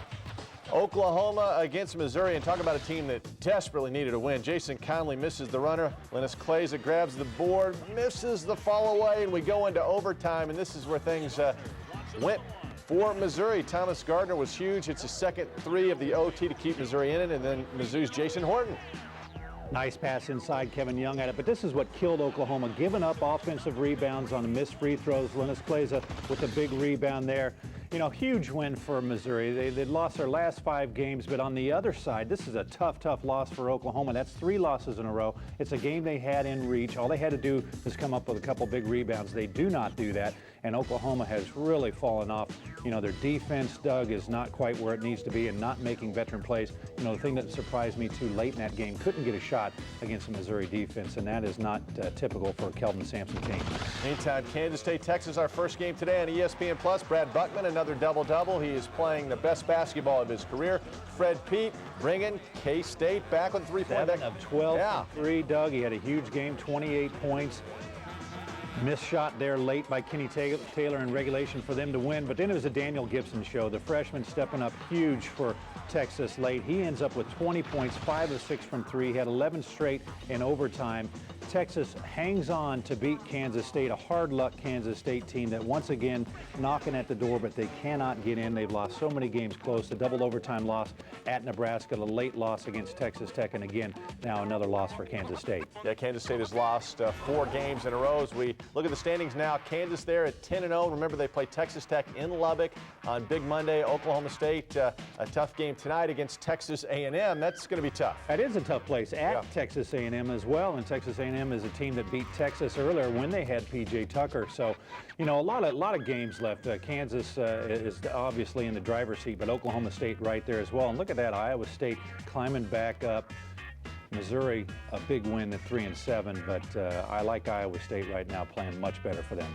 Oklahoma against Missouri, and talk about a team that desperately needed a win. Jason Conley misses the runner. Linus Kleza grabs the board, misses the fall away, and we go into overtime, and this is where things went for Missouri. Thomas Gardner was huge. It's his second 3 of the OT to keep Missouri in it, and then Mizzou's Jason Horton. Nice pass inside, Kevin Young at it, but this is what killed Oklahoma, giving up offensive rebounds on the missed free throws. Linus Kleza with a big rebound there. You know, huge win for Missouri. They'd lost their last 5 games, but on the other side, this is a tough loss for Oklahoma. That's 3 losses in a row. It's a game they had in reach. All they had to do was come up with a couple big rebounds. They do not do that, and Oklahoma has really fallen off. You know, their defense, Doug, is not quite where it needs to be and not making veteran plays. You know, the thing that surprised me too late in that game, couldn't get a shot against the Missouri defense, and that is not typical for a Kelvin Sampson team. Meantime, Kansas State, Texas, our first game today on ESPN+. Brad Buckman, another double-double. He is playing the best basketball of his career. Fred Pete bringing K-State back with 3-point. 7 of 12 from 3, Doug. He had a huge game, 28 points. Missed shot there late by Kenny Taylor in regulation for them to win, but then it was a Daniel Gibson show. The freshman stepping up huge for Texas late. He ends up with 20 points, 5 of 6 from 3. He had 11 straight in overtime. Texas hangs on to beat Kansas State, a hard luck Kansas State team that once again knocking at the door, but they cannot get in. They've lost so many games close. The double overtime loss at Nebraska, the late loss against Texas Tech, and again, now another loss for Kansas State. Yeah, Kansas State has lost 4 games in a row. As we look at the standings now, Kansas there at 10-0. Remember, they play Texas Tech in Lubbock on Big Monday. Oklahoma State, a tough game tonight against Texas A&M. That's going to be tough. That is a tough place at Texas A&M as well, and Texas A&M is a team that beat Texas earlier when they had P.J. Tucker. So, you know, a lot of games left. Kansas is obviously in the driver's seat, but Oklahoma State right there as well. And look at that, Iowa State climbing back up. Missouri, a big win at 3-7, but I like Iowa State right now, playing much better for them.